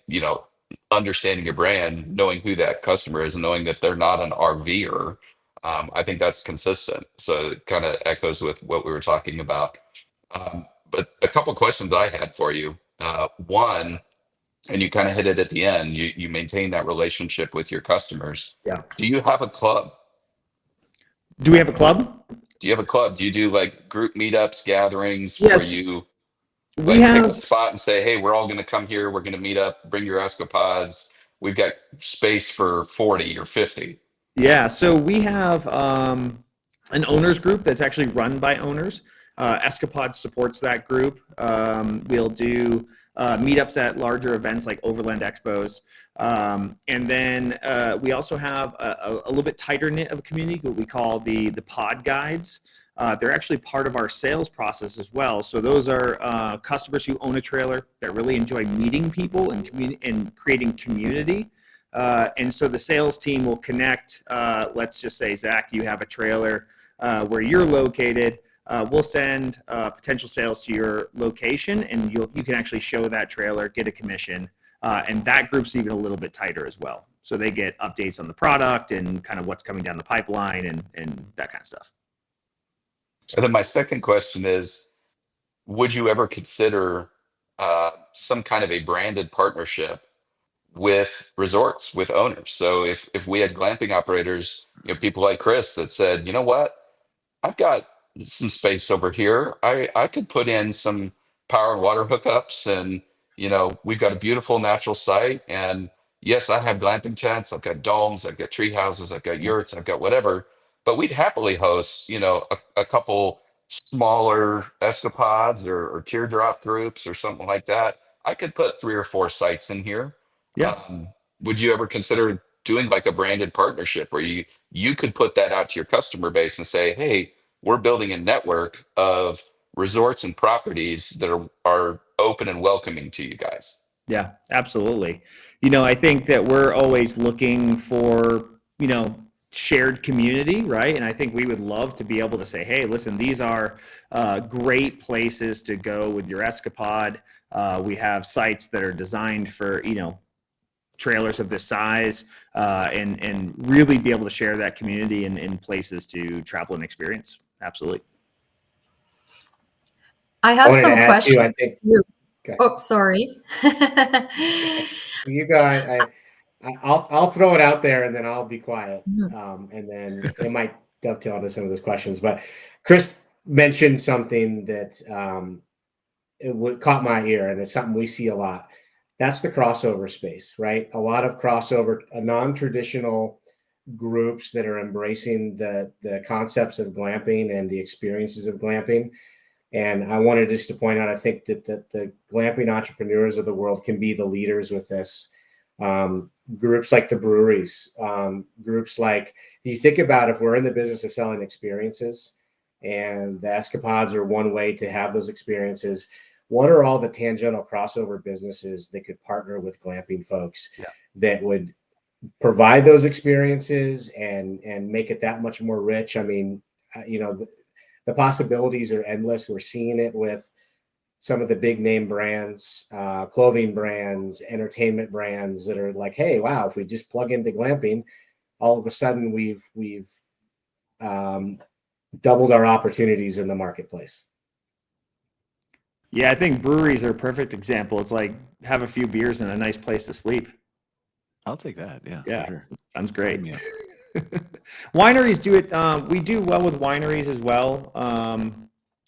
understanding your brand, knowing who that customer is, and knowing that they're not an RVer, I think that's consistent. So it kind of echoes with what we were talking about. But a couple questions I had for you. One, and you kind of hit it at the end, you maintain that relationship with your customers. Yeah. Do you have a club? Do we have a club? Do you have a club? Do you do like group meetups, gatherings Yes. where you pick a spot and say, hey, we're all going to come here. We're going to meet up, bring your Escapods. We've got space for 40 or 50. Yeah. So we have an owners group that's actually run by owners. Escapod supports that group. We'll do meetups at larger events like Overland Expos. And then we also have a little bit tighter knit of a community, what we call the pod guides. They're actually part of our sales process as well. So those are customers who own a trailer that really enjoy meeting people and creating community. And so the sales team will connect. Let's just say, Zach, you have a trailer where you're located. We'll send potential sales to your location, and you can actually show that trailer, get a commission, and that group's even a little bit tighter as well. So they get updates on the product and kind of what's coming down the pipeline and that kind of stuff. And then my second question is, would you ever consider some kind of a branded partnership with resorts, with owners? So if we had glamping operators, people like Chris that said, you know what, I've got some space over here. I could put in some power and water hookups, and we've got a beautiful natural site. And yes, I have glamping tents. I've got domes. I've got tree houses. I've got yurts. I've got whatever. But we'd happily host, a couple smaller Escapods or teardrop groups or something like that. I could put 3 or 4 sites in here. Yeah. Would you ever consider doing like a branded partnership where you could put that out to your customer base and say, hey, we're building a network of resorts and properties that are open and welcoming to you guys? Yeah, absolutely. I think that we're always looking for, shared community, right? And I think we would love to be able to say, hey, listen, these are great places to go with your Escapod. We have sites that are designed for, trailers of this size, and really be able to share that community in places to travel and experience. Absolutely. I have some questions. I think. Okay. Oh, sorry. You guys, I'll throw it out there and then I'll be quiet. And then it might dovetail into some of those questions. But Chris mentioned something that caught my ear, and it's something we see a lot. That's the crossover space, right? A lot of crossover, non-traditional groups that are embracing the concepts of glamping and the experiences of glamping. And I wanted just to point out, I think that the glamping entrepreneurs of the world can be the leaders with this. Groups like the breweries, groups like, you think about, if we're in the business of selling experiences and the Escapods are one way to have those experiences, what are all the tangential crossover businesses that could partner with glamping folks that would provide those experiences and make it that much more rich? I mean, the possibilities are endless. We're seeing it with some of the big name brands, clothing brands, entertainment brands that are like, hey, wow, if we just plug into glamping, all of a sudden we've doubled our opportunities in the marketplace. Yeah, I think breweries are a perfect example. It's like have a few beers and a nice place to sleep. I'll take that. Yeah, Yeah, for sure. sounds great. Yeah. Wineries do it. We do well with wineries as well.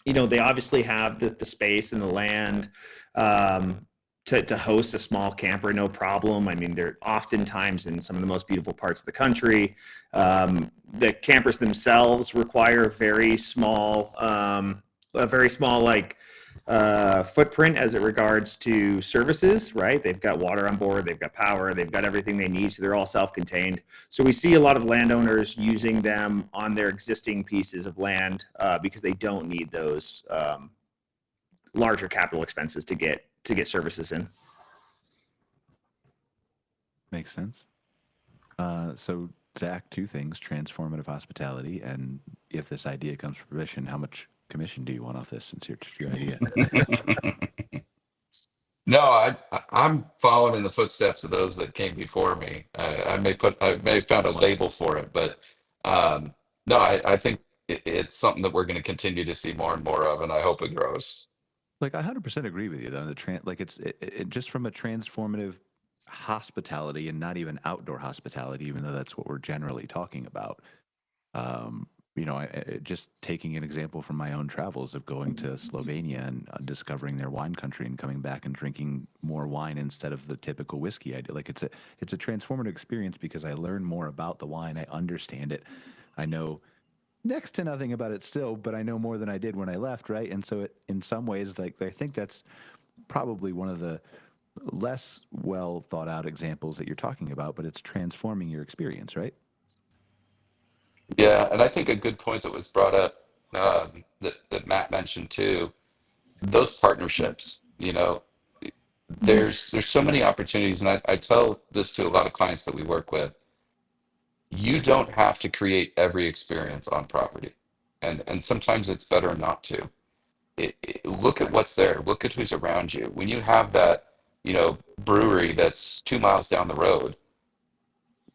They obviously have the space and the land to host a small camper, no problem. I mean, they're oftentimes in some of the most beautiful parts of the country. The campers themselves require a very small footprint as it regards to services, right? They've got water on board, they've got power, they've got everything they need, so they're all self-contained. So we see a lot of landowners using them on their existing pieces of land because they don't need those larger capital expenses to get services in. Makes sense. So Zach, two things: transformative hospitality, and if this idea comes to fruition, how much commission do you want off this, since it's your idea? No, I'm following in the footsteps of those that came before me. I may have found a label for it, but no, I think it's something that we're going to continue to see more and more of, and I hope it grows. Like, I 100% agree with you, though. It's just from a transformative hospitality, and not even outdoor hospitality, even though that's what we're generally talking about. Just taking an example from my own travels of going to Slovenia and discovering their wine country and coming back and drinking more wine instead of the typical whiskey I do. Like, it's a transformative experience because I learn more about the wine. I understand it. I know next to nothing about it still, but I know more than I did when I left, right? And so in some ways, like, I think that's probably one of the less well thought out examples that you're talking about, but it's transforming your experience, right? Yeah, and I think a good point that was brought up that Matt mentioned too, those partnerships. There's so many opportunities, and I tell this to a lot of clients that we work with. You don't have to create every experience on property, and sometimes it's better not to. Look at what's there. Look at who's around you. When you have that, brewery that's 2 miles down the road,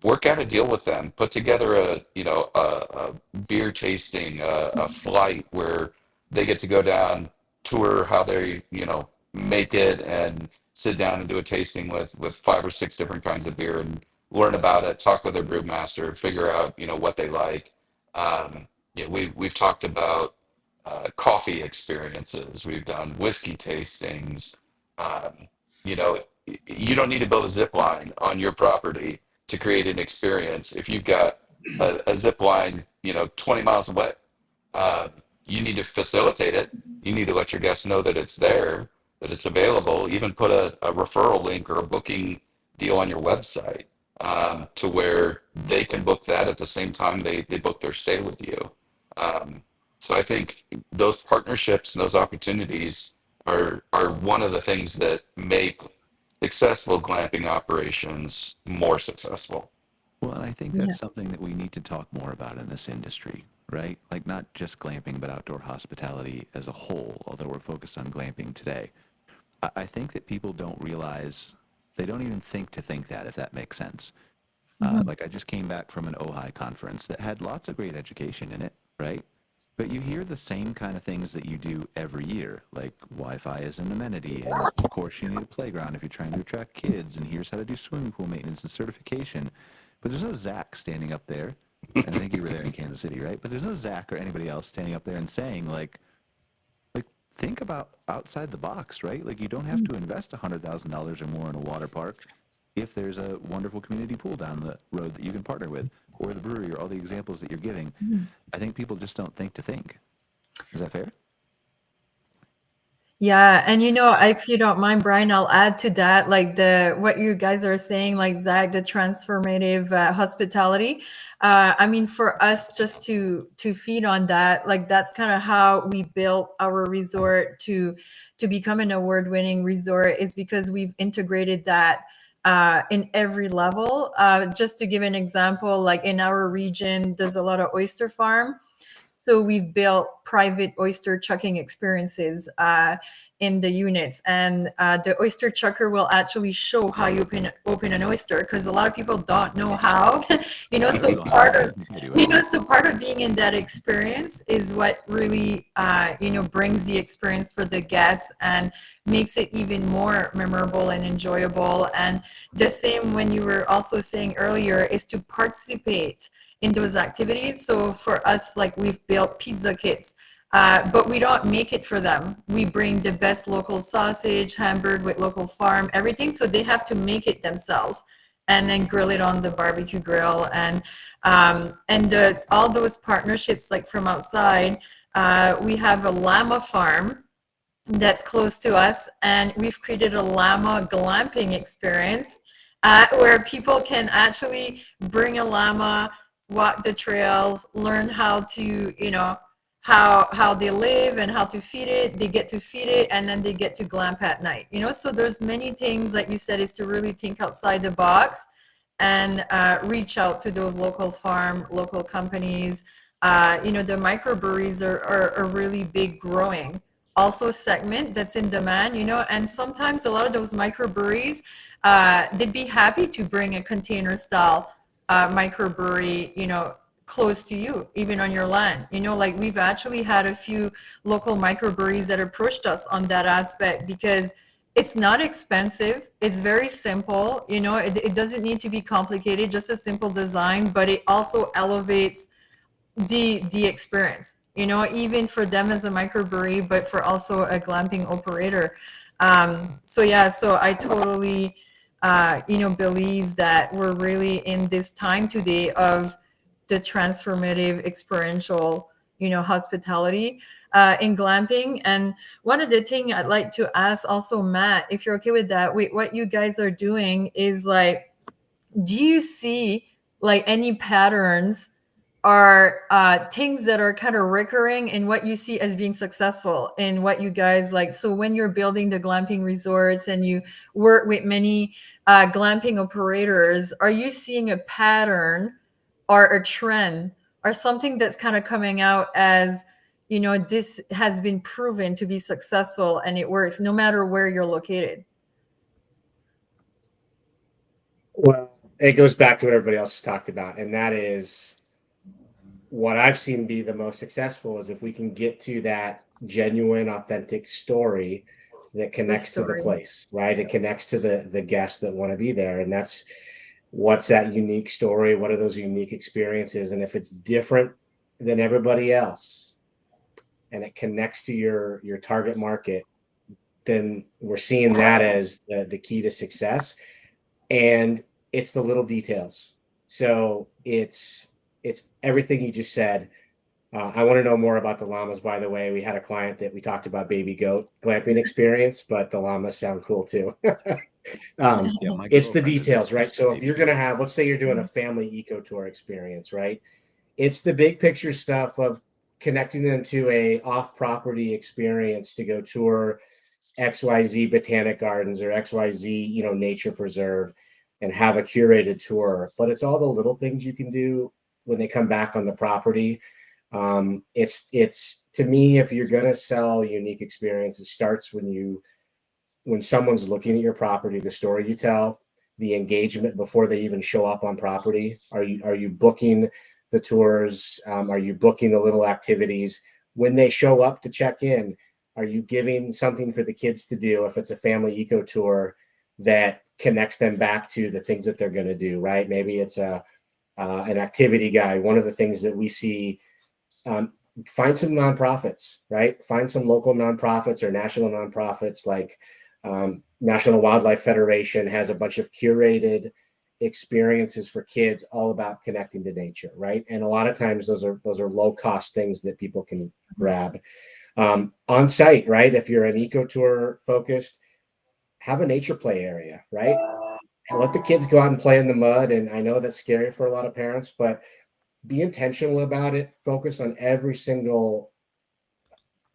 work out a deal with them. Put together a beer tasting, a flight where they get to go down, tour how they make it, and sit down and do a tasting with 5 or 6 different kinds of beer and learn about it. Talk with their brewmaster, figure out what they like. We've talked about coffee experiences. We've done whiskey tastings. You don't need to build a zip line on your property to create an experience. If you've got a zip line, 20 miles away, you need to facilitate it. You need to let your guests know that it's there, that it's available. Even put a referral link or a booking deal on your website to where they can book that at the same time they book their stay with you. So I think those partnerships and those opportunities are one of the things that make successful glamping operations more successful. Well, and I think that's something that we need to talk more about in this industry, right? Like, not just glamping, but outdoor hospitality as a whole, although we're focused on glamping today. I think that people don't realize, they don't even think that, if that makes sense. Like, I just came back from an Ojai conference that had lots of great education in it, right? But you hear the same kind of things that you do every year, like Wi-Fi is an amenity, and of course you need a playground if you're trying to attract kids, and here's how to do swimming pool maintenance and certification. But there's no Zach standing up there, and I think you were there in Kansas City, right? But there's no Zach or anybody else standing up there and saying, like think about outside the box, right? Like, you don't have to invest $100,000 or more in a water park if there's a wonderful community pool down the road that you can partner with, or the brewery, or all the examples that you're giving. I think people just don't think to think. Is that fair? Yeah, and if you don't mind, Brian, I'll add to that, like what you guys are saying, like Zach, the transformative hospitality. I mean, for us, just to feed on that, like, that's kind of how we built our resort to become an award-winning resort, is because we've integrated that in every level. Just to give an example, like in our region, there's a lot of oyster farm. So we've built private oyster chucking experiences in the units, and the oyster chucker will actually show how you open an oyster, because a lot of people don't know how. So part of being in that experience is what really brings the experience for the guests and makes it even more memorable and enjoyable. And the same, when you were also saying earlier, is to participate in those activities. So for us, like, we've built pizza kits, but we don't make it for them. We bring the best local sausage, hamburger with local farm, everything. So they have to make it themselves and then grill it on the barbecue grill. And all those partnerships, like from outside, we have a llama farm that's close to us, and we've created a llama glamping experience where people can actually bring a llama, walk the trails, learn how to, how they live and how to feed it. They get to feed it, and then they get to glamp at night. So there's many things, like you said, is to really think outside the box and reach out to those local companies. The microbreweries are really big growing. Also segment that's in demand, and sometimes a lot of those microbreweries, they'd be happy to bring a container style microbrewery, close to you, even on your land. Like, we've actually had a few local microbreweries that approached us on that aspect, because it's not expensive. It's very simple. It doesn't need to be complicated, just a simple design, but it also elevates the experience, even for them as a microbrewery, but for also a glamping operator. So I totally believe that we're really in this time today of the transformative experiential hospitality in glamping. And one of the things I'd like to ask also, Matt, if you're okay with that, what you guys are doing is, like, do you see like any patterns or things that are kind of recurring in what you see as being successful in what you guys like? So when you're building the glamping resorts and you work with many glamping operators, are you seeing a pattern or a trend or something that's kind of coming out as, this has been proven to be successful and it works no matter where you're located? Well, it goes back to what everybody else has talked about, and that is what I've seen be the most successful is if we can get to that genuine, authentic story that connects to the place, right? It connects to the guests that want to be there. And that's what's that unique story? What are those unique experiences? And if it's different than everybody else and it connects to your target market, then we're seeing that as the key to success. And it's the little details. So it's everything you just said. I want to know more about the llamas, by the way. We had a client that we talked about baby goat glamping experience, but the llamas sound cool too. It's the details, right? So if you're going to have, let's say you're doing a family eco tour experience, right? It's the big picture stuff of connecting them to a off-property experience to go tour XYZ Botanic Gardens or XYZ, nature preserve and have a curated tour. But it's all the little things you can do when they come back on the property. It's to me, if you're going to sell a unique experience, it starts when someone's looking at your property, the story you tell, the engagement before they even show up on property. Are you booking the tours? Are you booking the little activities? When they show up to check in, are you giving something for the kids to do? If it's a family eco tour that connects them back to the things that they're going to do, right? Maybe it's an activity guide. One of the things that we see, find some nonprofits, right? Find some local nonprofits or national nonprofits, like National Wildlife Federation has a bunch of curated experiences for kids all about connecting to nature, right? And a lot of times those are low cost things that people can grab. On site, right? If you're an eco tour focused, have a nature play area, right? And let the kids go out and play in the mud. And I know that's scary for a lot of parents, but be intentional about it. Focus on every single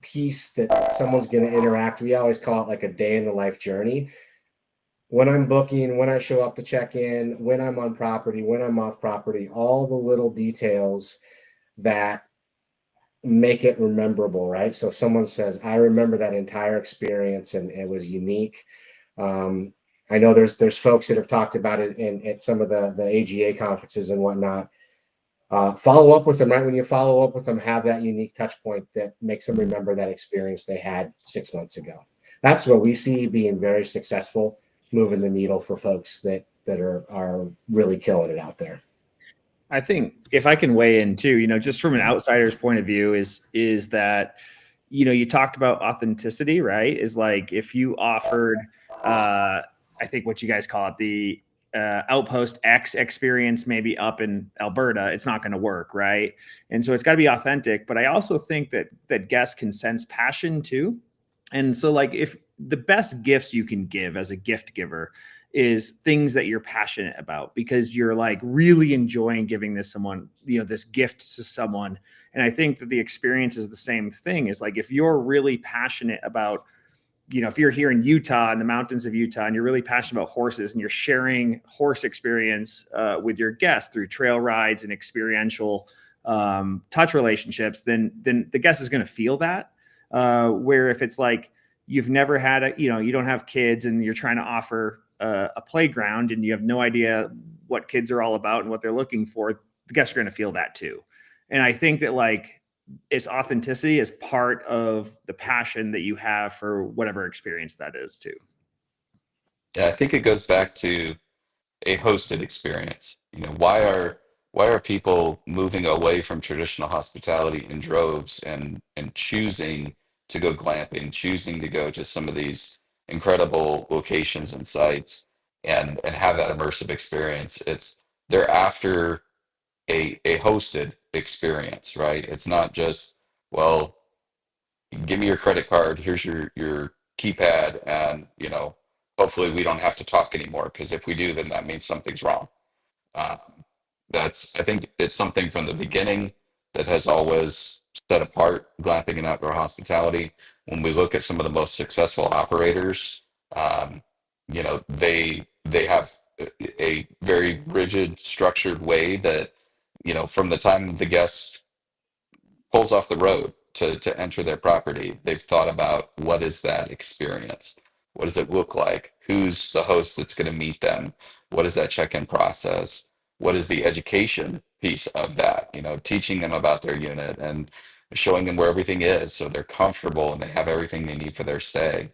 piece that someone's going to interact. We always call it like a day in the life journey. When I'm booking, when I show up to check in, when I'm on property, when I'm off property, all the little details that make it rememberable, right? So if someone says, I remember that entire experience and it was unique. I know there's folks that have talked about it at some of the AGA conferences and whatnot. Follow up with them, right? When you follow up with them, have that unique touch point that makes them remember that experience they had 6 months ago. That's what we see being very successful, moving the needle for folks that are really killing it out there. I think if I can weigh in too, just from an outsider's point of view, is that, you talked about authenticity, right? Is like if you offered, I think what you guys call it, the Outpost X experience, maybe up in Alberta, it's not going to work, right? And so it's got to be authentic. But I also think that guests can sense passion too. And so, like, if the best gifts you can give as a gift giver is things that you're passionate about, because you're like really enjoying giving this gift to someone. And I think that the experience is the same thing. Is like, if you're really passionate about, if you're here in Utah, in the mountains of Utah, and you're really passionate about horses and you're sharing horse experience with your guests through trail rides and experiential touch relationships, then the guest is going to feel that. Where if it's like, you've never had you don't have kids and you're trying to offer a playground and you have no idea what kids are all about and what they're looking for, the guests are going to feel that too. And I think that, like, it's authenticity is part of the passion that you have for whatever experience that is too. Yeah, I think it goes back to a hosted experience. Why are people moving away from traditional hospitality in droves and choosing to go glamping, choosing to go to some of these incredible locations and sites and have that immersive experience? They're after a hosted experience, right? It's not just, well, give me your credit card, here's your keypad, and hopefully we don't have to talk anymore, because if we do, then that means something's wrong. Um, I think it's something from the beginning that has always set apart glamping and outdoor hospitality. When we look at some of the most successful operators, they have a very rigid, structured way that, from the time the guest pulls off the road to enter their property, they've thought about, what is that experience? What does it look like? Who's the host that's going to meet them? What is that check-in process? What is the education piece of that? Teaching them about their unit and showing them where everything is so they're comfortable and they have everything they need for their stay.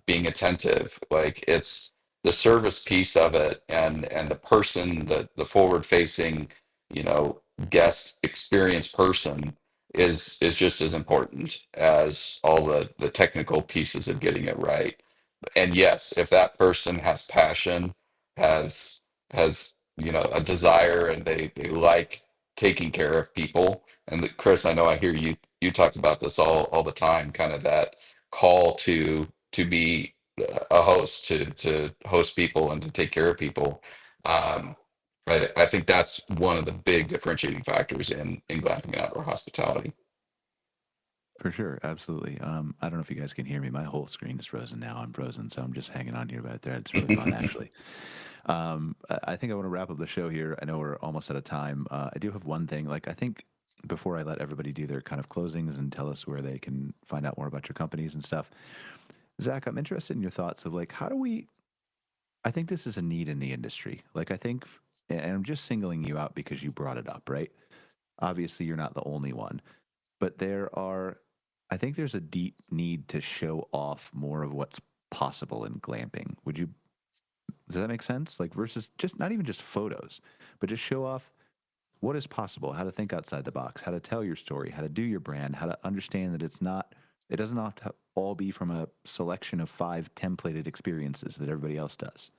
Being attentive, like, it's the service piece of it, and the person, the forward-facing, guest experience person is just as important as all the technical pieces of getting it right. And yes, if that person has passion, has a desire, and they like taking care of people. And Chris, I know I hear you talked about this all the time, kind of that call to be a host, to host people and to take care of people. Right. I think that's one of the big differentiating factors in glamping and outdoor hospitality. For sure, absolutely. I don't know if you guys can hear me. My whole screen is frozen now. I'm frozen, so I'm just hanging on here right there. It's really fun, actually. I think I want to wrap up the show here. I know we're almost out of time. I do have one thing. Like, I think before I let everybody do their kind of closings and tell us where they can find out more about your companies and stuff, Zach, I'm interested in your thoughts of, like, how do we? I think this is a need in the industry. Like, I think, and I'm just singling you out because you brought it up, right? Obviously, you're not the only one, but I think there's a deep need to show off more of what's possible in glamping. Does that make sense? Like, versus just not even just photos, but just show off what is possible, how to think outside the box, how to tell your story, how to do your brand, how to understand that it doesn't have to all be from a selection of 5 templated experiences that everybody else does.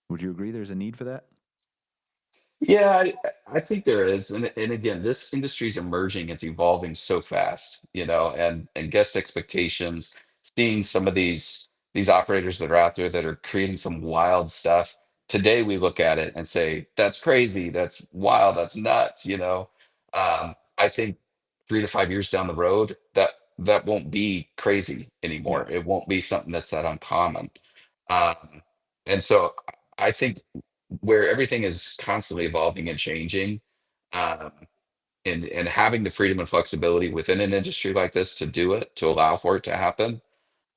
Would you agree there's a need for that? Yeah, I think there is, and again, this industry is emerging; it's evolving so fast, and guest expectations. Seeing some of these operators that are out there that are creating some wild stuff. Today, we look at it and say, "That's crazy. That's wild. That's nuts." I think 3 to 5 years down the road, that won't be crazy Yeah, anymore. It won't be something that's that uncommon. Um, and so I think where everything is constantly evolving and changing, um, and having the freedom and flexibility within an industry like this to do it, to allow for it to happen,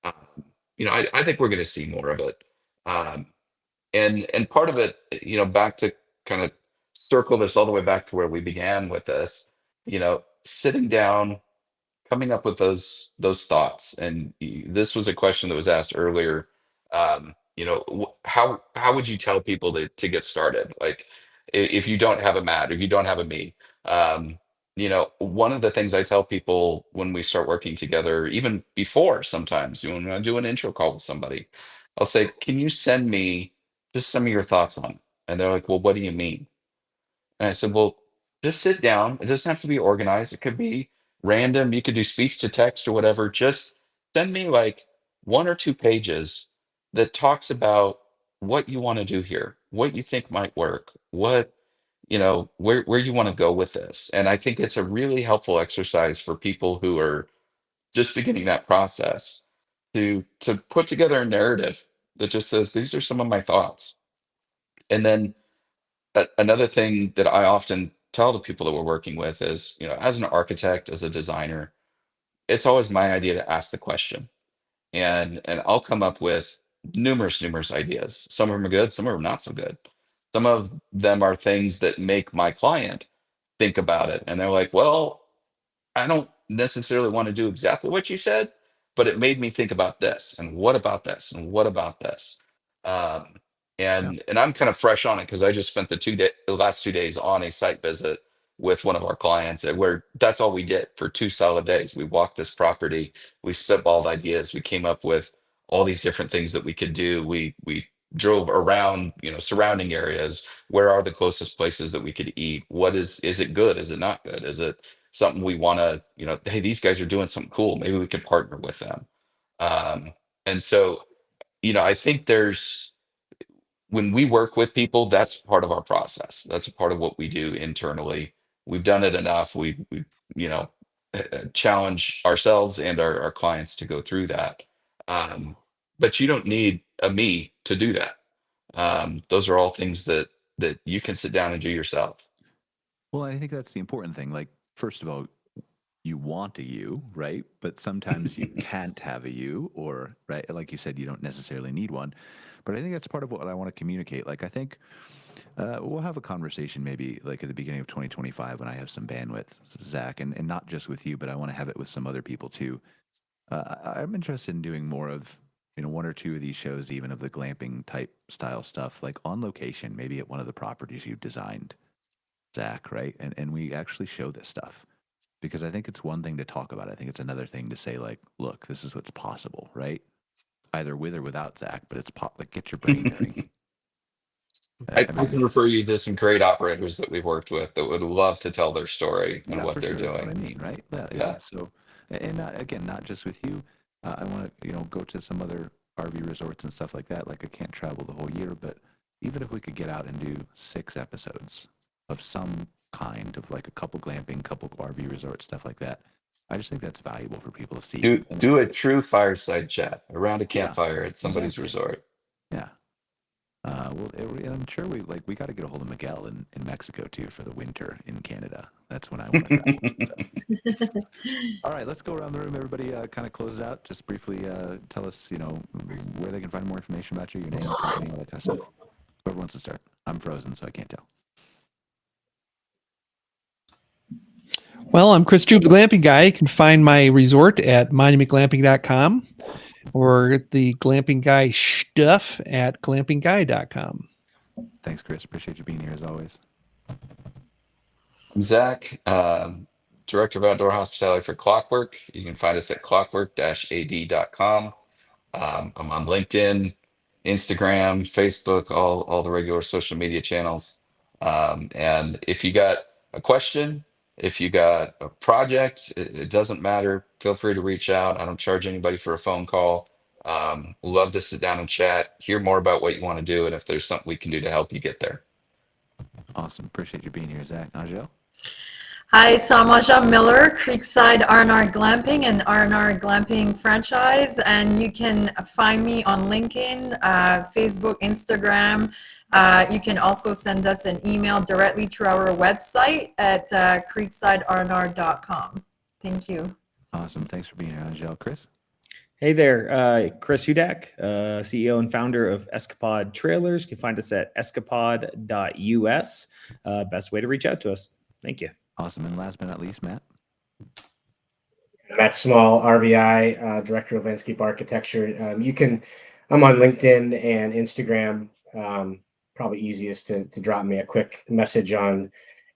um, I think we're going to see more of it. Um, and part of it, back to kind of circle this all the way back to where we began with this, sitting down, coming up with those thoughts. And this was a question that was asked earlier. How would you tell people to get started? Like, if you don't have a Matt, if you don't have a me, one of the things I tell people when we start working together, even before, sometimes when I do an intro call with somebody, I'll say, can you send me just some of your thoughts on it? And they're like, well, what do you mean? And I said, well, just sit down. It doesn't have to be organized. It could be random. You could do speech to text or whatever. Just send me like 1 or 2 pages that talks about what you want to do here, what you think might work, where you want to go with this. And I think it's a really helpful exercise for people who are just beginning that process to put together a narrative that just says, these are some of my thoughts. And then another thing that I often tell the people that we're working with is, as an architect, as a designer, it's always my idea to ask the question, and I'll come up with numerous ideas. Some of them are good, some of them are not so good. Some of them are things that make my client think about it, and they're like, well, I don't necessarily want to do exactly what you said, but it made me think about this, and what about this, and what about this. Um, Yeah. and I'm kind of fresh on it because I just spent the last 2 days on a site visit with one of our clients, where that's all we did for 2 solid days. We walked this property, we spitballed ideas, we came up with all these different things that we could do. We drove around, surrounding areas. Where are the closest places that we could eat? What is it good? Is it not good? Is it something we want to, hey, these guys are doing something cool, maybe we could partner with them. And so, I think when we work with people, that's part of our process. That's a part of what we do internally. We've done it enough. We you know challenge ourselves and our clients to go through that. um, but you don't need a me to do that. Those are all things that you can sit down and do yourself. Well, I think that's the important thing. Like, first of all, you want a you, right? But sometimes you can't have a you, or, right, like you said, you don't necessarily need one. But I think that's part of what I want to communicate. Like, I think we'll have a conversation maybe like at the beginning of 2025 when I have some bandwidth, Zach, and not just with you, but I want to have it with some other people too. I'm interested in doing more of, 1 or 2 of these shows, even of the glamping type style stuff, like on location, maybe at one of the properties you've designed, Zach, right? And we actually show this stuff, because I think it's one thing to talk about. I think it's another thing to say, like, look, this is what's possible, right? Either with or without Zach, but it's like, get your brain going. I can refer you to some great operators that we've worked with that would love to tell their story and what for they're sure. doing. That's what I mean, right? Yeah. Yeah. So, and not just with you. I want to, go to some other RV resorts and stuff like that. Like, I can't travel the whole year, but even if we could get out and do 6 episodes of some kind of, like, a couple glamping, couple RV resorts, stuff like that, I just think that's valuable for people to see. Do a true fireside chat around a campfire at somebody's resort. Yeah. And I'm sure we got to get a hold of Miguel in Mexico too for the winter in Canada. That's when I want to travel. So. All right, let's go around the room. Everybody, kind of close it out. Just briefly, tell us, where they can find more information about you, your name, company, all that kind of stuff. Whoever wants to start. I'm frozen, so I can't tell. Well, I'm Chris Jeub, the glamping guy. You can find my resort at monumentglamping.com or the glamping guy stuff at glampingguy.com. Thanks, Chris. Appreciate you being here as always. Zach, Director of Outdoor Hospitality for Clockwork. You can find us at clockwork-ad.com. I'm on LinkedIn, Instagram, Facebook, all the regular social media channels. And if you got a question, if you got a project, it doesn't matter. Feel free to reach out. I don't charge anybody for a phone call. Love to sit down and chat, hear more about what you want to do, and if there's something we can do to help you get there. Awesome. Appreciate you being here, Zach. Angele? Hi, so I'm Angele Miller, Creekside R&R Glamping and R&R Glamping franchise. And you can find me on LinkedIn, Facebook, Instagram, You can also send us an email directly to our website at creeksidernr.com. Thank you. Awesome. Thanks for being here, Angele. Chris? Hey there, Chris Hudak, CEO and founder of Escapod Trailers. You can find us at escapod.us. Best way to reach out to us. Thank you. Awesome. And last but not least, Matt? Matt Small, RVI, Director of Landscape Architecture. I'm on LinkedIn and Instagram. Probably easiest to drop me a quick message on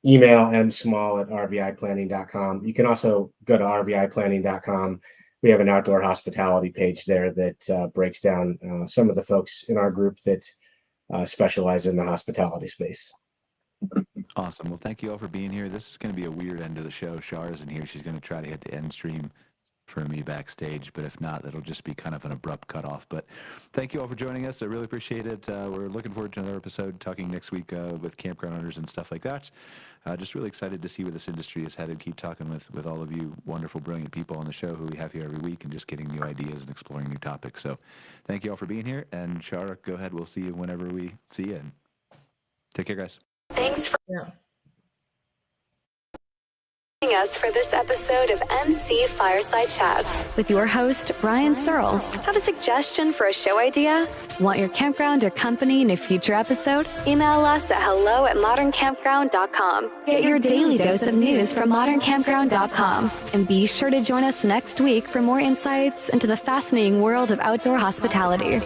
email, msmall@rviplanning.com. You can also go to rviplanning.com. We have an outdoor hospitality page there that breaks down some of the folks in our group that specialize in the hospitality space. Awesome. Well, thank you all for being here. This is going to be a weird end of the show. Shar isn't here. She's going to try to hit the end stream for me backstage, but if not, that'll just be kind of an abrupt cutoff. But thank you all for joining us. I really appreciate it. We're looking forward to another episode, talking next week with campground owners and stuff like that. Just really excited to see where this industry is headed. Keep talking with all of you wonderful, brilliant people on the show who we have here every week, and just getting new ideas and exploring new topics. So thank you all for being here. And Shar, go ahead. We'll see you whenever we see you. And take care, guys. Thanks for joining us for this episode of MC Fireside Chats with your host, Brian Searl. Have a suggestion for a show idea? Want your campground or company in a future episode? Email us at hello@moderncampground.com. Get your daily dose of news from moderncampground.com. And be sure to join us next week for more insights into the fascinating world of outdoor hospitality.